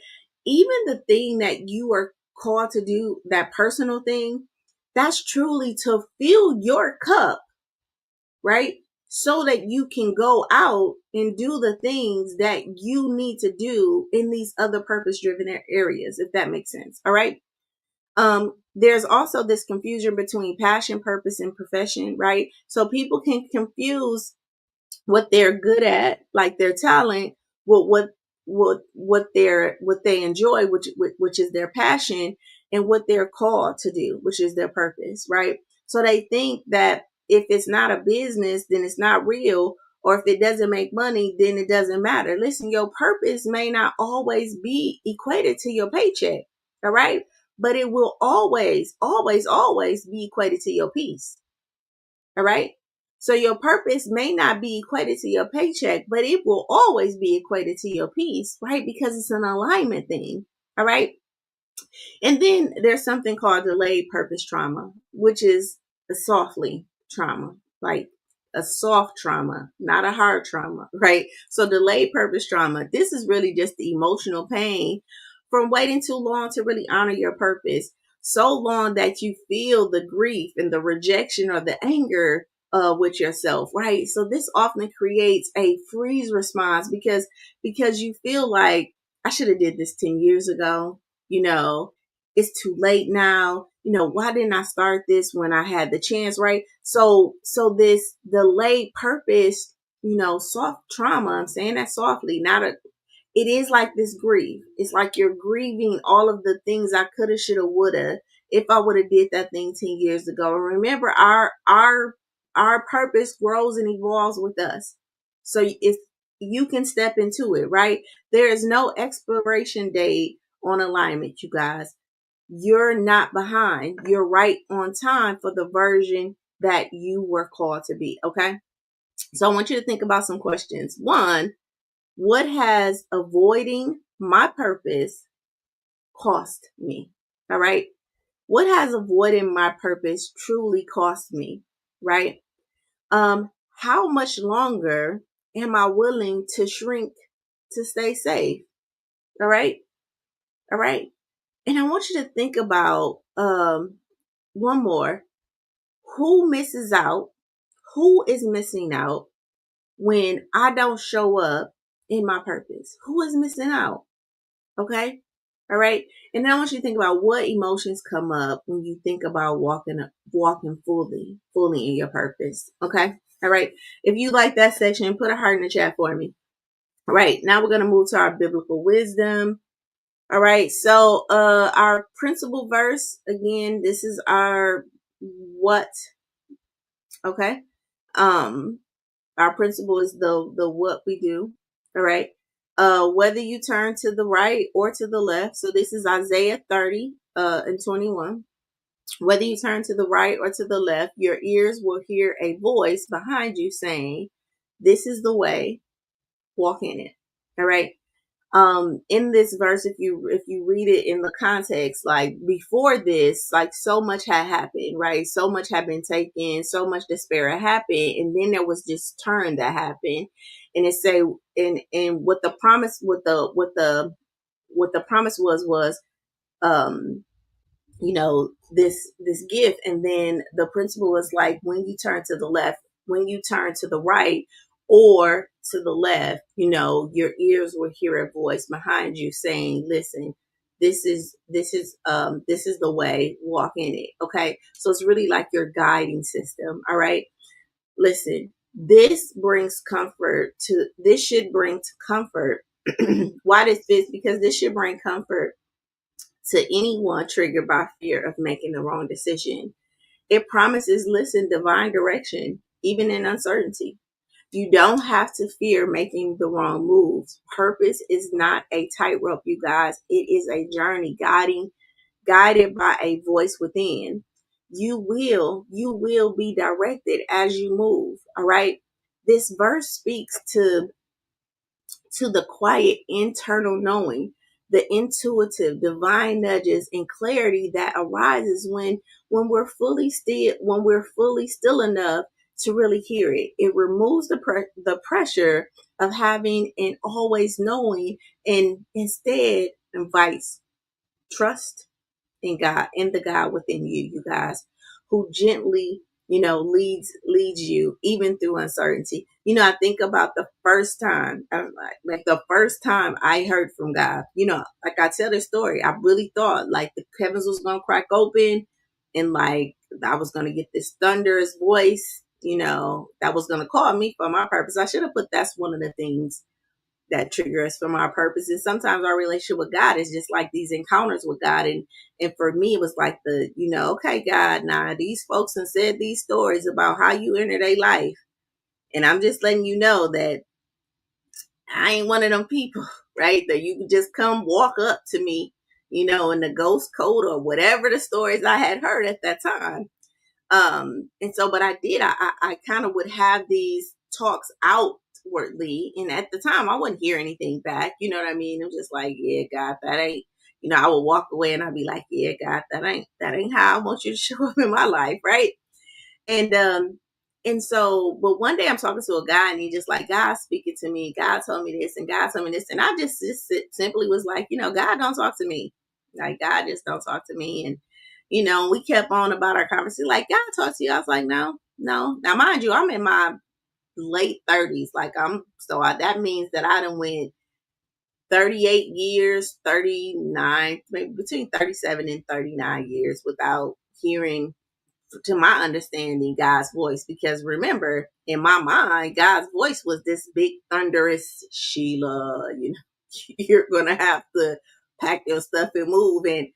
[SPEAKER 1] Even the thing that you are called to do, that personal thing, that's truly to fill your cup, right? So that you can go out and do the things that you need to do in these other purpose driven areas, if that makes sense. All right? There's also this confusion between passion, purpose, and profession, right? So people can confuse what they're good at, like their talent, with what they enjoy, which is their passion, and what they're called to do, which is their purpose, right? So they think that if it's not a business, then it's not real, or if it doesn't make money, then it doesn't matter. Listen, your purpose may not always be equated to your paycheck, all right? But it will always, always, always be equated to your peace. All right. So your purpose may not be equated to your paycheck, but it will always be equated to your peace, right? Because it's an alignment thing. All right. And then there's something called delayed purpose trauma, which is a softly trauma, like a soft trauma, not a hard trauma, right? So delayed purpose trauma, this is really just the emotional pain from waiting too long to really honor your purpose. So long that you feel the grief and the rejection or the anger with yourself, right? So this often creates a freeze response because you feel like I should have did this 10 years ago, you know, it's too late now. Why didn't I start this when I had the chance, right? So this delayed purpose, soft trauma, I'm saying that softly, it is like this grief. It's like you're grieving all of the things I coulda, shoulda, woulda, if I would have did that thing 10 years ago. And remember, our purpose grows and evolves with us. So if you can step into it, right? There is no expiration date on alignment, you guys. You're not behind. You're right on time for the version that you were called to be. Okay. So I want you to think about some questions. One, what has avoiding my purpose cost me? All right. What has avoiding my purpose truly cost me? Right. How much longer am I willing to shrink to stay safe? All right. All right. And I want you to think about one more. Who misses out? Who is missing out when I don't show up in my purpose? Who is missing out? Okay. All right. And then I want you to think about what emotions come up when you think about walking fully in your purpose. Okay. All right. If you like that section, put a heart in the chat for me. All right. Now we're going to move to our biblical wisdom. All right. So, our principal verse, again, this is our what. Okay. Our principle is the what we do. All right. Whether you turn to the right or to the left. So this is Isaiah 30, and 21. Whether you turn to the right or to the left, your ears will hear a voice behind you saying, this is the way, walk in it. All right. In this verse, if you read it in the context, like before this, like so much had happened, right? So much had been taken, so much despair had happened, and then there was this turn that happened, and it say, and what the promise, what the promise was, this gift, and then the principle was like when you turn to the left, when you turn to the right, or to the left, your ears will hear a voice behind you saying, listen, this is the way, walk in it. Okay. So it's really like your guiding system. All right. Listen, this should bring to comfort. Why does this? Because this should bring comfort to anyone triggered by fear of making the wrong decision. It promises, listen, divine direction, even in uncertainty. You don't have to fear making the wrong moves. Purpose is not a tightrope, you guys. It is a journey guided by a voice within. You will be directed as you move. All right. This verse speaks to the quiet internal knowing, the intuitive divine nudges and clarity that arises when we're fully still enough to really hear it. It removes the pressure of having and always knowing, and instead invites trust in God, in the God within you, you guys, who gently, leads you even through uncertainty. I think about the first time, like the first time I heard from God. Like I tell this story, I really thought like the heavens was gonna crack open, and like I was gonna get this thunderous voice, that was gonna call me for my purpose. I should have put that's one of the things that trigger us from our purpose. And sometimes our relationship with God is just like these encounters with God. And for me, it was like okay, God, now these folks have said these stories about how you enter their life. And I'm just letting you know that I ain't one of them people, right? That you can just come walk up to me, in the ghost coat or whatever the stories I had heard at that time. And so, but I did, I kind of would have these talks outwardly. And at the time I wouldn't hear anything back. You know what I mean? It was just like, yeah, God, that ain't, I would walk away and I'd be like, yeah, God, that ain't how I want you to show up in my life. Right. And, so, but one day I'm talking to a guy and he just like, God speaking to me. God told me this and God told me this. And I just simply was like, God don't talk to me. Like God just don't talk to me. And, we kept on about our conversation. Like, God talk to you. I was like, no, no. Now, mind you, I'm in my late 30s. Like that means that I done went 38 years, 39, maybe between 37 and 39 years without hearing, to my understanding, God's voice. Because remember, in my mind, God's voice was this big thunderous Sheila, you're gonna have to pack your stuff and move. And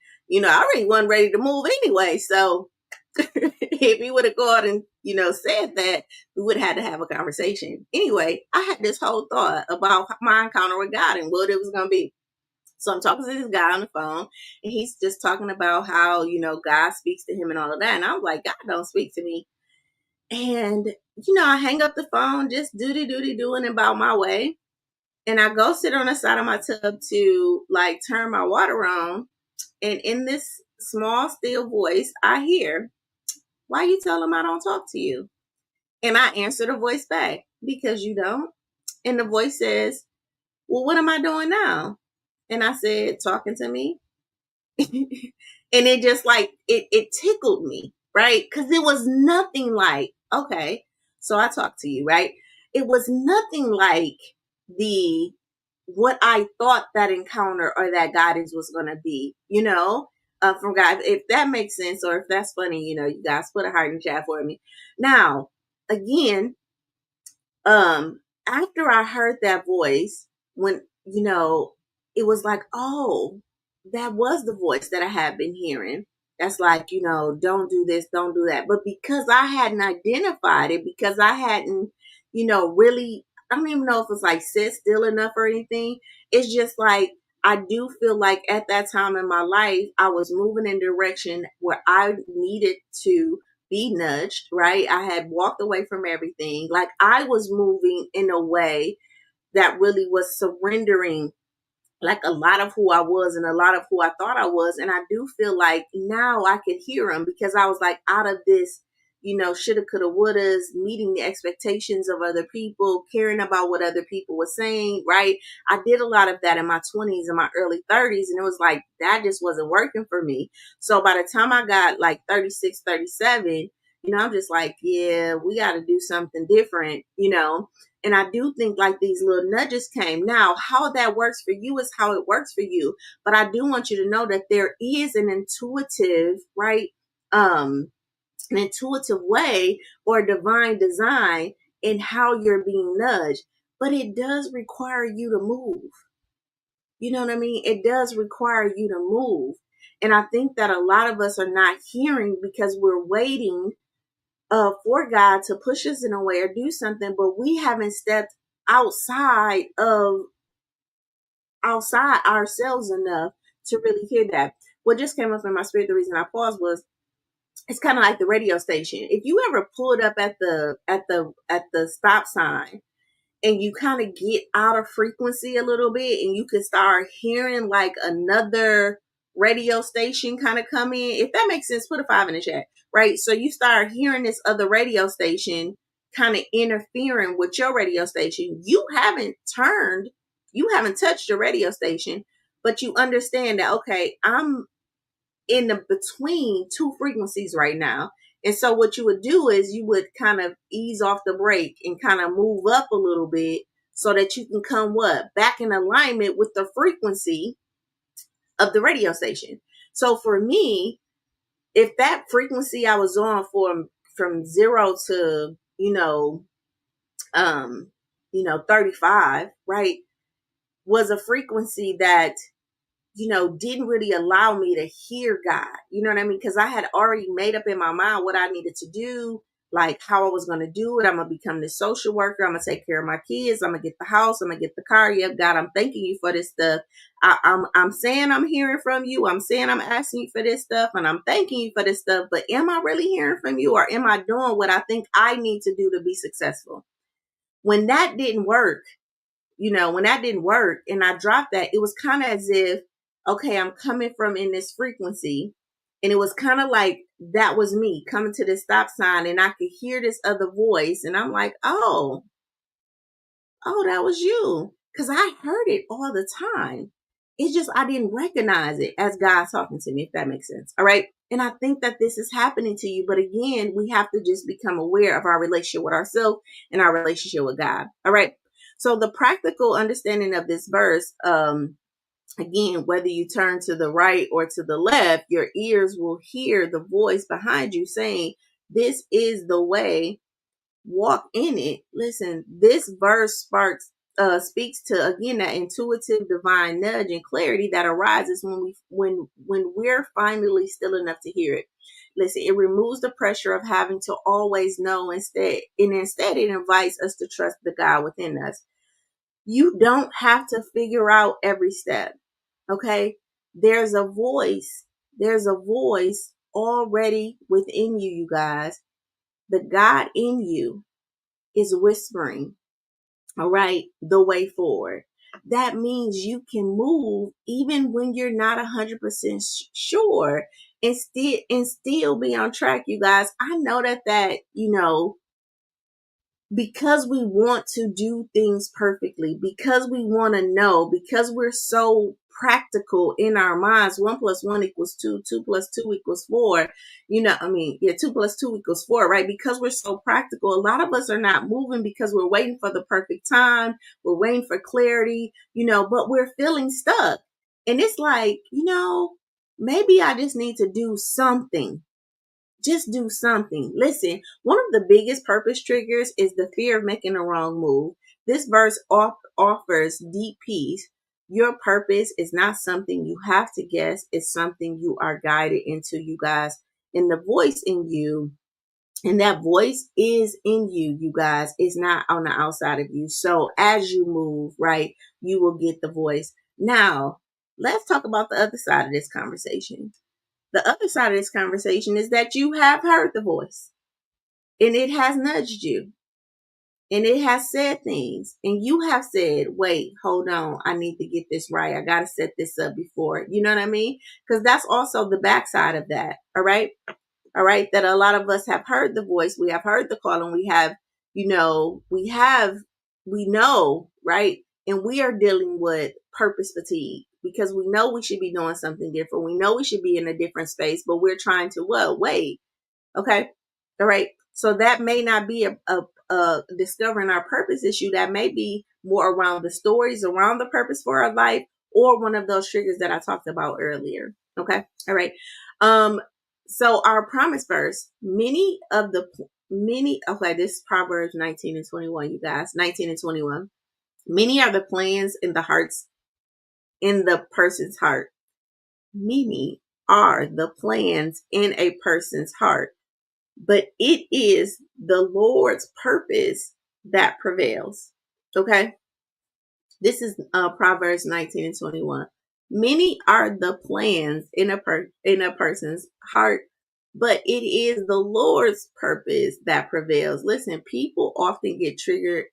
[SPEAKER 1] I already wasn't ready to move anyway. So if he would have gone and said that, we would have had to have a conversation. Anyway, I had this whole thought about my encounter with God and what it was gonna be. So I'm talking to this guy on the phone, and he's just talking about how, God speaks to him and all of that. And I was like, God don't speak to me. And, I hang up the phone, just doing about my way. And I go sit on the side of my tub to like turn my water on. And in this small, still voice, I hear, why you tell him I don't talk to you? And I answer the voice back, because you don't. And the voice says, well, what am I doing now? And I said, talking to me. And it just like it tickled me, right? Because it was nothing like, okay, so I talked to you, right? It was nothing like the what I thought that encounter or that guidance was gonna be, from God. If that makes sense, or if that's funny, you guys put a heart in the chat for me. Now, again, after I heard that voice, when it was like, oh, that was the voice that I had been hearing. That's like, don't do this, don't do that. But because I hadn't identified it, because I hadn't, really, I don't even know if it's like sit still enough or anything. It's just like, I do feel like at that time in my life, I was moving in a direction where I needed to be nudged, right? I had walked away from everything. Like I was moving in a way that really was surrendering like a lot of who I was and a lot of who I thought I was. And I do feel like now I could hear him, because I was like out of this, shoulda, coulda, wouldas, meeting the expectations of other people, caring about what other people were saying, right? I did a lot of that in my 20s and my early 30s. And it was like, that just wasn't working for me. So by the time I got like 36, 37, I'm just like, yeah, we got to do something different, And I do think like these little nudges came. Now, how that works for you is how it works for you. But I do want you to know that there is an intuitive, right? An intuitive way or divine design in how you're being nudged. But it does require you to move. You know what I mean? It does require you to move. And I think that a lot of us are not hearing because we're waiting for God to push us in a way or do something, but we haven't stepped outside ourselves enough to really hear that. What just came up in my spirit, the reason I paused was it's kind of like the radio station. If you ever pulled up at the stop sign and you kind of get out of frequency a little bit and you can start hearing like another radio station kind of come in. If that makes sense, put a 5 in the chat, right? So you start hearing this other radio station kind of interfering with your radio station. You haven't touched your radio station, but you understand that, okay, I'm in the between two frequencies right now. And so what you would do is you would kind of ease off the brake and kind of move up a little bit so that you can come back in alignment with the frequency of the radio station. So for me, if that frequency I was on from 0 to, 35, right, was a frequency that didn't really allow me to hear God. You know what I mean? Because I had already made up in my mind what I needed to do, like how I was going to do it. I'm going to become this social worker. I'm going to take care of my kids. I'm going to get the house. I'm going to get the car. Yep, God, I'm thanking you for this stuff. I'm saying I'm hearing from you. I'm saying I'm asking you for this stuff, and I'm thanking you for this stuff. But am I really hearing from you, or am I doing what I think I need to do to be successful? When that didn't work, and I dropped that, it was kind of as if, okay, I'm coming from in this frequency. And it was kind of like that was me coming to this stop sign and I could hear this other voice. And I'm like, oh, that was you. Because I heard it all the time. It's just I didn't recognize it as God talking to me, if that makes sense. All right. And I think that this is happening to you. But again, we have to just become aware of our relationship with ourselves and our relationship with God. All right. So the practical understanding of this verse, again, whether you turn to the right or to the left, your ears will hear the voice behind you saying, this is the way, walk in it. Listen, this verse speaks to, again, that intuitive divine nudge and clarity that arises when we're finally still enough to hear it. Listen, it removes the pressure of having to always know. Instead it invites us to trust the God within us. You don't have to figure out every step. Okay. There's a voice already within you, you guys. The God in you is whispering, all right, the way forward. That means you can move even when you're not 100% sure and still be on track, you guys. I know that, because we want to do things perfectly, because we want to know, because we're so practical in our minds, 1 + 1 = 2, 2 + 2 = 4, 2 + 2 = 4, right? Because we're so practical, a lot of us are not moving because we're waiting for the perfect time, we're waiting for clarity, but we're feeling stuck. And it's like, maybe I just need to do something. Just do something. Listen, one of the biggest purpose triggers is the fear of making the wrong move. This verse offers deep peace. Your purpose is not something you have to guess. It's something you are guided into, you guys. And the voice in you, and that voice is in you, you guys. It's not on the outside of you. So as you move, right, you will get the voice. Now, let's talk about the other side of this conversation. The other side of this conversation is that you have heard the voice and it has nudged you and it has said things and you have said, wait, hold on. I need to get this right. I got to set this up before, you know what I mean? Because that's also the backside of that. All right. All right. That a lot of us have heard the voice. We have heard the call and we have, we know, right. And we are dealing with purpose fatigue because we know we should be doing something different. We know we should be in a different space, but we're trying to Wait. Okay. All right. So that may not be a discovering our purpose issue. That may be more around the stories around the purpose for our life, or one of those triggers that I talked about earlier. Okay. All right. So our promise verse, okay, this is Proverbs 19 and 21, you guys, 19 and 21. Many are the plans in the person's heart. Many are the plans in a person's heart, but it is the Lord's purpose that prevails. Okay. This is Proverbs 19 and 21. Many are the plans in a person's heart, but it is the Lord's purpose that prevails. Listen, people often get triggered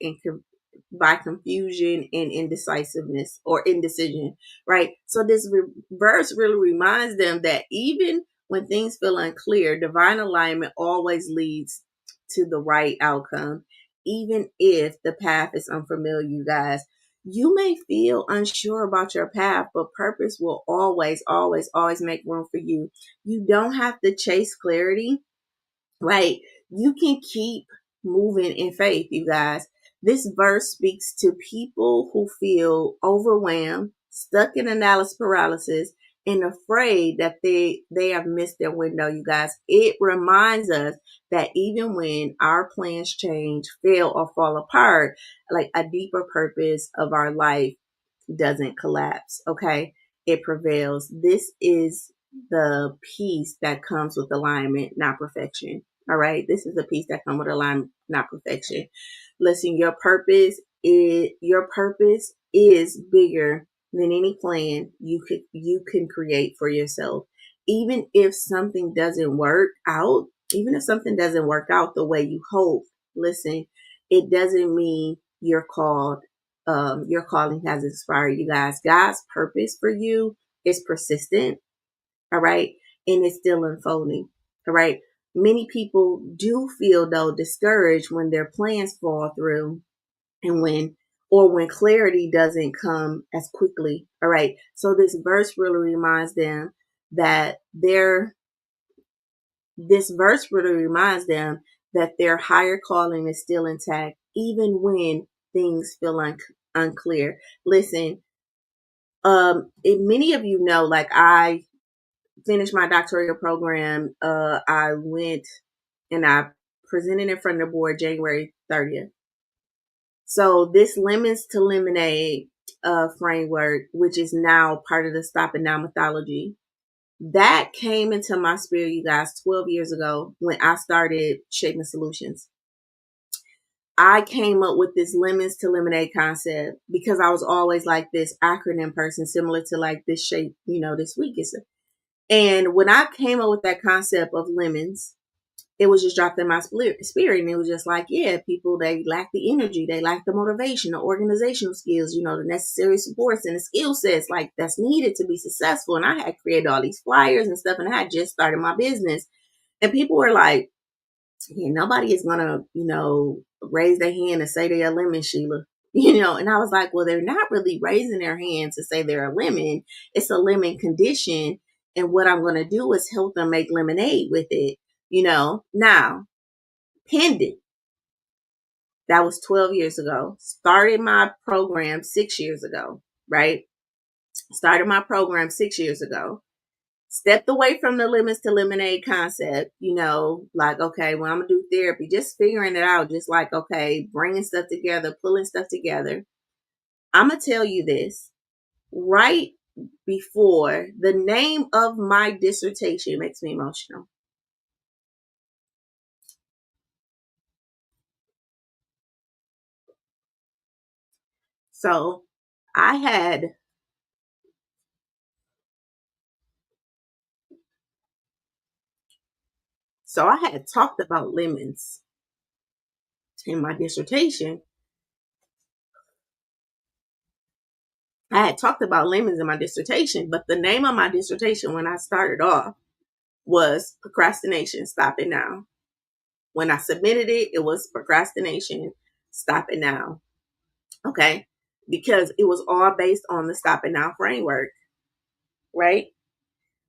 [SPEAKER 1] by confusion and indecisiveness or indecision, right? So this verse really reminds them that even when things feel unclear, divine alignment always leads to the right outcome, even if the path is unfamiliar, you guys. You may feel unsure about your path, but purpose will always, always, always make room for you. You don't have to chase clarity, right? You can keep moving in faith, you guys. This verse speaks to people who feel overwhelmed, stuck in analysis paralysis, and afraid that they have missed their window, you guys. It reminds us that even when our plans change, fail, or fall apart, like a deeper purpose of our life doesn't collapse. Okay. It prevails. This is the peace that comes with alignment, not perfection. All right. This is the peace that comes with alignment, not perfection. Listen, your purpose is bigger than any plan you can create for yourself. Even if something doesn't work out the way you hope, listen, it doesn't mean you're called your calling has expired, you guys. God's purpose for you is persistent, all right, and it's still unfolding, all right. Many people do feel though discouraged when their plans fall through, and when clarity doesn't come as quickly, all right. So this verse really reminds them that their higher calling is still intact, even when things feel unclear. Listen, many of you know, like I finished my doctoral program. I went and I presented in front of the board January 30th. So this lemons to lemonade framework, which is now part of the stop and now mythology, that came into my spirit, you guys, 12 years ago when I started Shaping Solutions. I came up with this lemons to lemonade concept because I was always like this acronym person, similar to like this shape, this week is. And when I came up with that concept of lemons, it was just dropped in my spirit. And it was just like, yeah, people, they lack the energy. They lack the motivation, the organizational skills, the necessary supports and the skill sets like that's needed to be successful. And I had created all these flyers and stuff, and I had just started my business. And people were like, yeah, nobody is going to, raise their hand and say they're a lemon, Sheila. And I was like, well, they're not really raising their hand to say they're a lemon. It's a lemon condition. And what I'm going to do is help them make lemonade with it, Now, pending. That was 12 years ago. Started my program 6 years ago, right? Started my program 6 years ago. Stepped away from the lemons to lemonade concept, like, okay, well, I'm going to do therapy, just figuring it out, just like, okay, bringing stuff together, pulling stuff together. I'm going to tell you this right before the name of my dissertation makes me emotional. So I had talked about lemons in my dissertation. I had talked about lemons in my dissertation, but the name of my dissertation when I started off was Procrastination, Stop It Now. When I submitted it, it was Procrastination, Stop It Now. Okay? Because it was all based on the Stop It Now framework, right?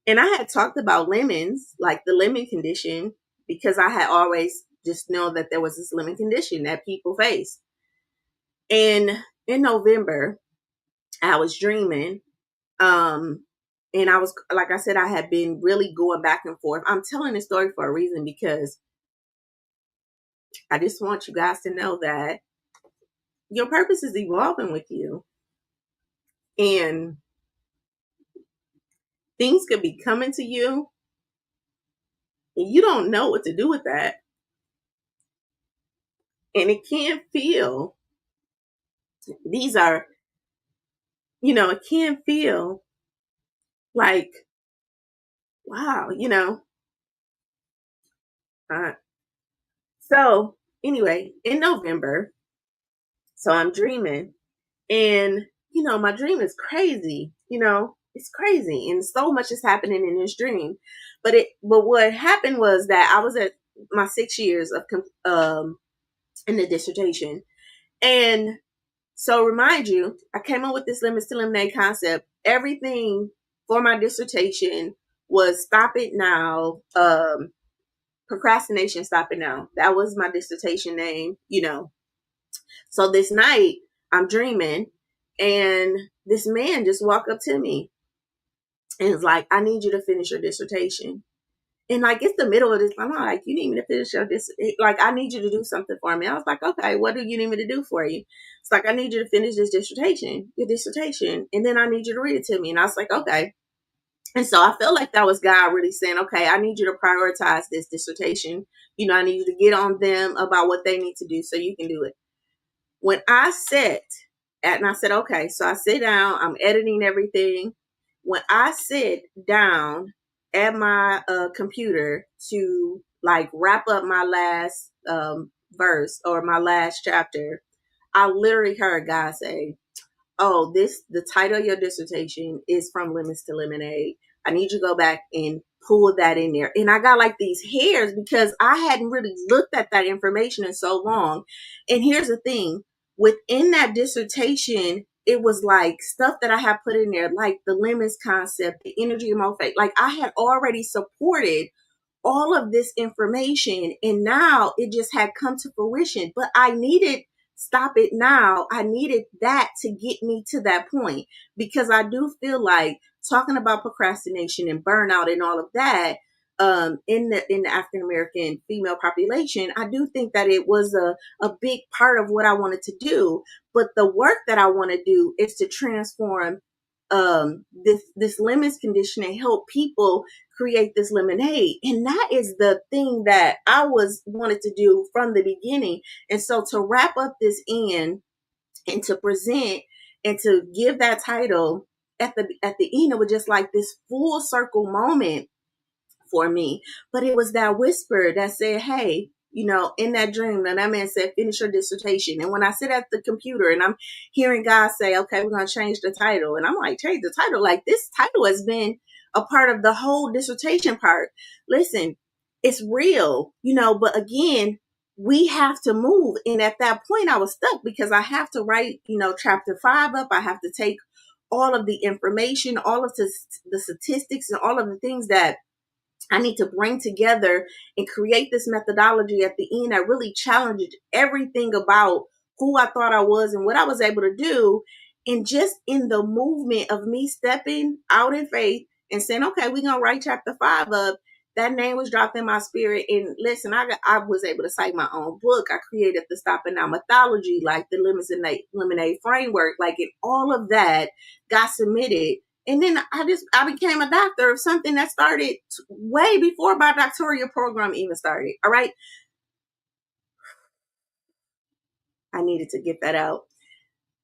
[SPEAKER 1] And I had talked about lemons, like the lemon condition, because I had always just known that there was this limit condition that people face. And in November, I was dreaming. And I was, like I said, I had been really going back and forth. I'm telling this story for a reason, because I just want you guys to know that your purpose is evolving with you. And things could be coming to you and you don't know what to do with that. And it can feel, these are, it can feel like, wow, Uh, so anyway, in November, so I'm dreaming, and my dream is crazy. It's crazy, and so much is happening in this dream. But what happened was that I was at my 6 years of in the dissertation, and so remind you, I came up with this limits to lemonade concept. Everything for my dissertation was stop it now. Procrastination, stop it now. That was my dissertation name. So this night I'm dreaming, and this man just walked up to me and was like, I need you to finish your dissertation. And like, it's the middle of this. I'm like, you need me to finish your like, I need you to do something for me. I was like, okay, what do you need me to do for you? It's like, I need you to finish this your dissertation. And then I need you to read it to me. And I was like, okay. And so I felt like that was God really saying, okay, I need you to prioritize this dissertation. I need you to get on them about what they need to do so you can do it. When I sat and I said, okay, so I sit down, I'm editing everything. When I sit down at my computer to like wrap up my last verse or my last chapter, I literally heard God say, oh, the title of your dissertation is From Limits to Lemonade. I need you to go back and pull that in there. And I got like these hairs because I hadn't really looked at that information in so long. And here's the thing, within that dissertation, it was like stuff that I had put in there, like the limits concept, the energy of my faith. Like I had already supported all of this information, and now it just had come to fruition. But I needed stop it now. I needed that to get me to that point, because I do feel like talking about procrastination and burnout and all of that in the African American female population, I do think that it was a big part of what I wanted to do. But the work that I want to do is to transform this limits condition and help people create this lemonade. And that is the thing that I wanted to do from the beginning. And so to wrap up this in and to present and to give that title at the end, it was just like this full circle moment for me. But it was that whisper that said, hey, in that dream, that man said, finish your dissertation. And when I sit at the computer and I'm hearing God say, okay, we're going to change the title. And I'm like, change the title? Like, this title has been a part of the whole dissertation part. Listen, it's real, but again, we have to move. And at that point I was stuck because I have to write, chapter 5 up. I have to take all of the information, all of the statistics and all of the things that I need to bring together and create this methodology at the end that really challenged everything about who I thought I was and what I was able to do. And just in the movement of me stepping out in faith and saying, okay, we're going to write chapter 5 up, that name was dropped in my spirit. And listen, I was able to cite my own book. I created the Stop and Now methodology, like the Limits and Lemonade framework, like it, all of that got submitted. And then I became a doctor of something that started way before my doctoral program even started. All right. I needed to get that out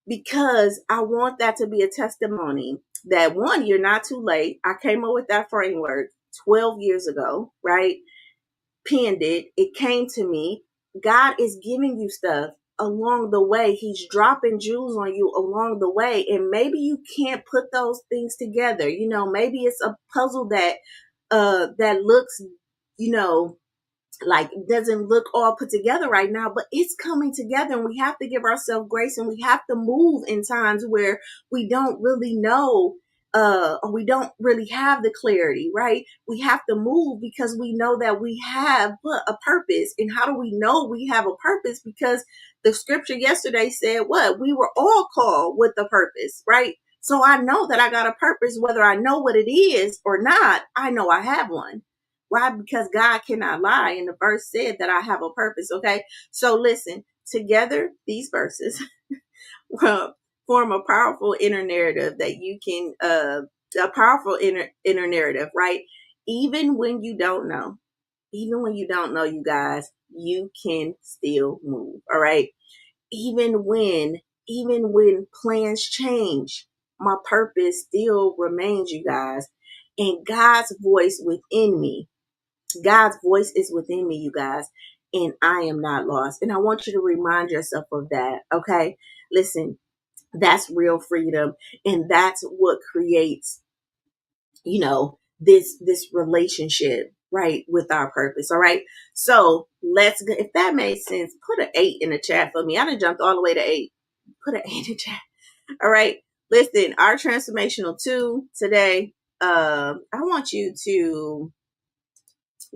[SPEAKER 1] because I want that to be a testimony that, one, you're not too late. I came up with that framework 12 years ago, right? Penned it. It came to me. God is giving you stuff along the way. He's dropping jewels on you along the way. And maybe you can't put those things together. Maybe it's a puzzle that looks, like doesn't look all put together right now, but it's coming together, and we have to give ourselves grace, and we have to move in times where we don't really know or we don't really have the clarity, right? We have to move because we know that we have a purpose. And how do we know we have a purpose? Because the scripture yesterday said what? We were all called with a purpose, right? So I know that I got a purpose, whether I know what it is or not. I know I have one. Why? Because God cannot lie. And the verse said that I have a purpose. Okay. So listen, together, these verses form a powerful inner narrative that you can, a powerful inner narrative, right? Even when you don't know, you guys, you can still move. All right. Even when plans change, my purpose still remains, you guys. And God's voice is within me, you guys. And I am not lost. And I want you to remind yourself of that. Okay. Listen, that's real freedom. And that's what creates, this relationship, right, with our purpose. All right. So let's go. If that made sense, put an 8 in the chat for me. I done jumped all the way to 8. Put an 8 in the chat. All right. Listen, our transformational 2 today. I want you to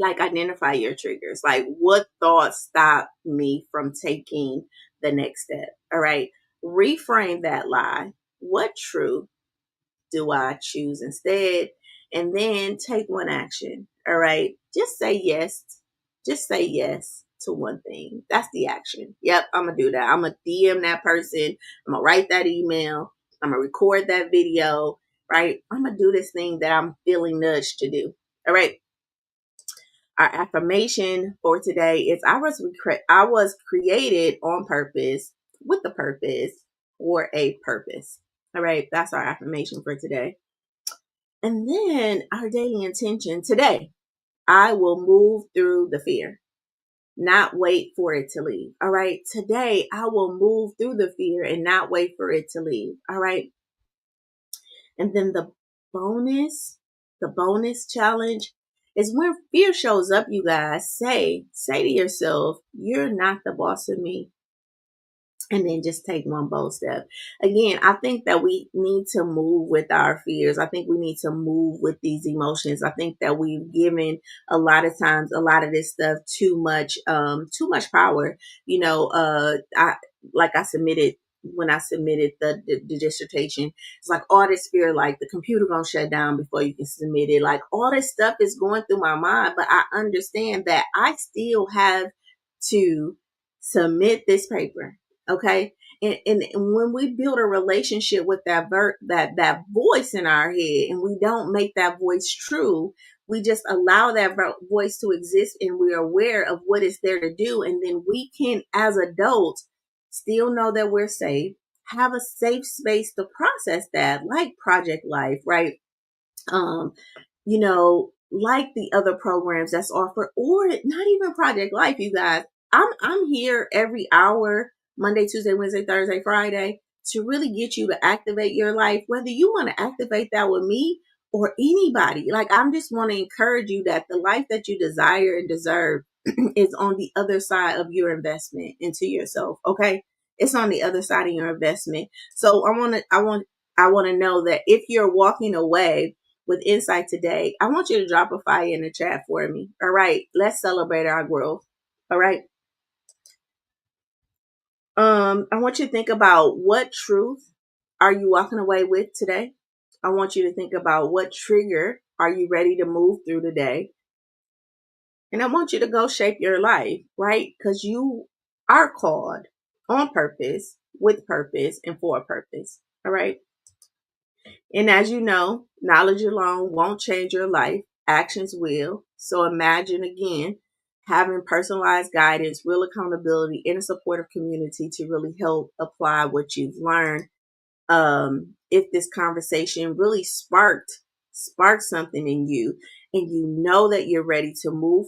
[SPEAKER 1] identify your triggers. Like, what thoughts stop me from taking the next step? All right. Reframe that lie. What truth do I choose instead? And then take one action. All right. Just say yes. Just say yes to one thing. That's the action. Yep. I'm going to do that. I'm going to DM that person. I'm going to write that email. I'm going to record that video. Right. I'm going to do this thing that I'm feeling nudged to do. All right. Our affirmation for today is I was created on purpose, with a purpose, for a purpose. All right, that's our affirmation for today. And then our daily intention today, I will move through the fear, not wait for it to leave. All right, today I will move through the fear and not wait for it to leave. All right. And then the bonus challenge is when fear shows up, you guys, say to yourself, you're not the boss of me. And then just take one bold step. Again, I think that we need to move with our fears. I think we need to move with these emotions. I think that we've given a lot of times a lot of this stuff too much power. I submitted when I submitted the dissertation. It's like all this fear, like the computer gonna shut down before you can submit it. Like all this stuff is going through my mind, but I understand that I still have to submit this paper. Okay. And when we build a relationship with that voice in our head, and we don't make that voice true, we just allow that voice to exist, and we're aware of what it's there to do. And then we can, as adults, still know that we're safe, have a safe space to process that, like Project Life, right? Um, like the other programs that's offered, or not even Project Life, you guys. I'm here every hour, Monday, Tuesday, Wednesday, Thursday, Friday, to really get you to activate your life, whether you want to activate that with me or anybody. Like, I'm just want to encourage you that the life that you desire and deserve is on the other side of your investment into yourself. Okay. It's on the other side of your investment. So I want to know that if you're walking away with insight today, I want you to drop a fire in the chat for me. All right. Let's celebrate our growth. All right. I want you to think about, what truth are you walking away with today? I want you to think about, what trigger are you ready to move through today? And I want you to go shape your life, right? Because you are called on purpose, with purpose, and for a purpose. All right. And as you know, knowledge alone won't change your life. Actions will. So imagine again having personalized guidance, real accountability, and a supportive community to really help apply what you've learned. If this conversation really sparked something in you, and you know that you're ready to move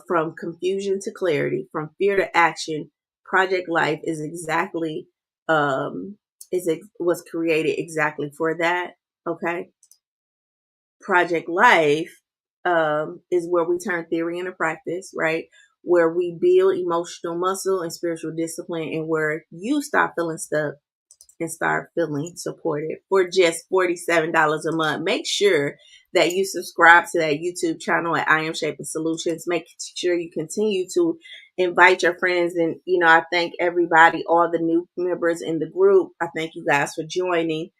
[SPEAKER 1] from confusion to clarity, from fear to action, Project Life is exactly was created exactly for that. Okay. Project Life is where we turn theory into practice, right? Where we build emotional muscle and spiritual discipline, and where you stop feeling stuck and start feeling supported for just $47 a month. Make sure that you subscribe to that YouTube channel at I Am Shaping Solutions. Make sure you continue to invite your friends. And, I thank everybody, all the new members in the group. I thank you guys for joining.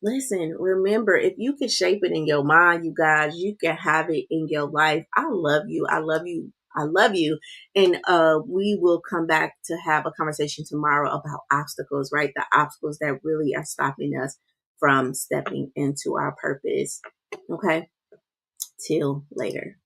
[SPEAKER 1] Listen, remember, if you can shape it in your mind, you guys, you can have it in your life. I love you. I love you. I love you. And we will come back to have a conversation tomorrow about obstacles, right? The obstacles that really are stopping us from stepping into our purpose. Okay. Till later.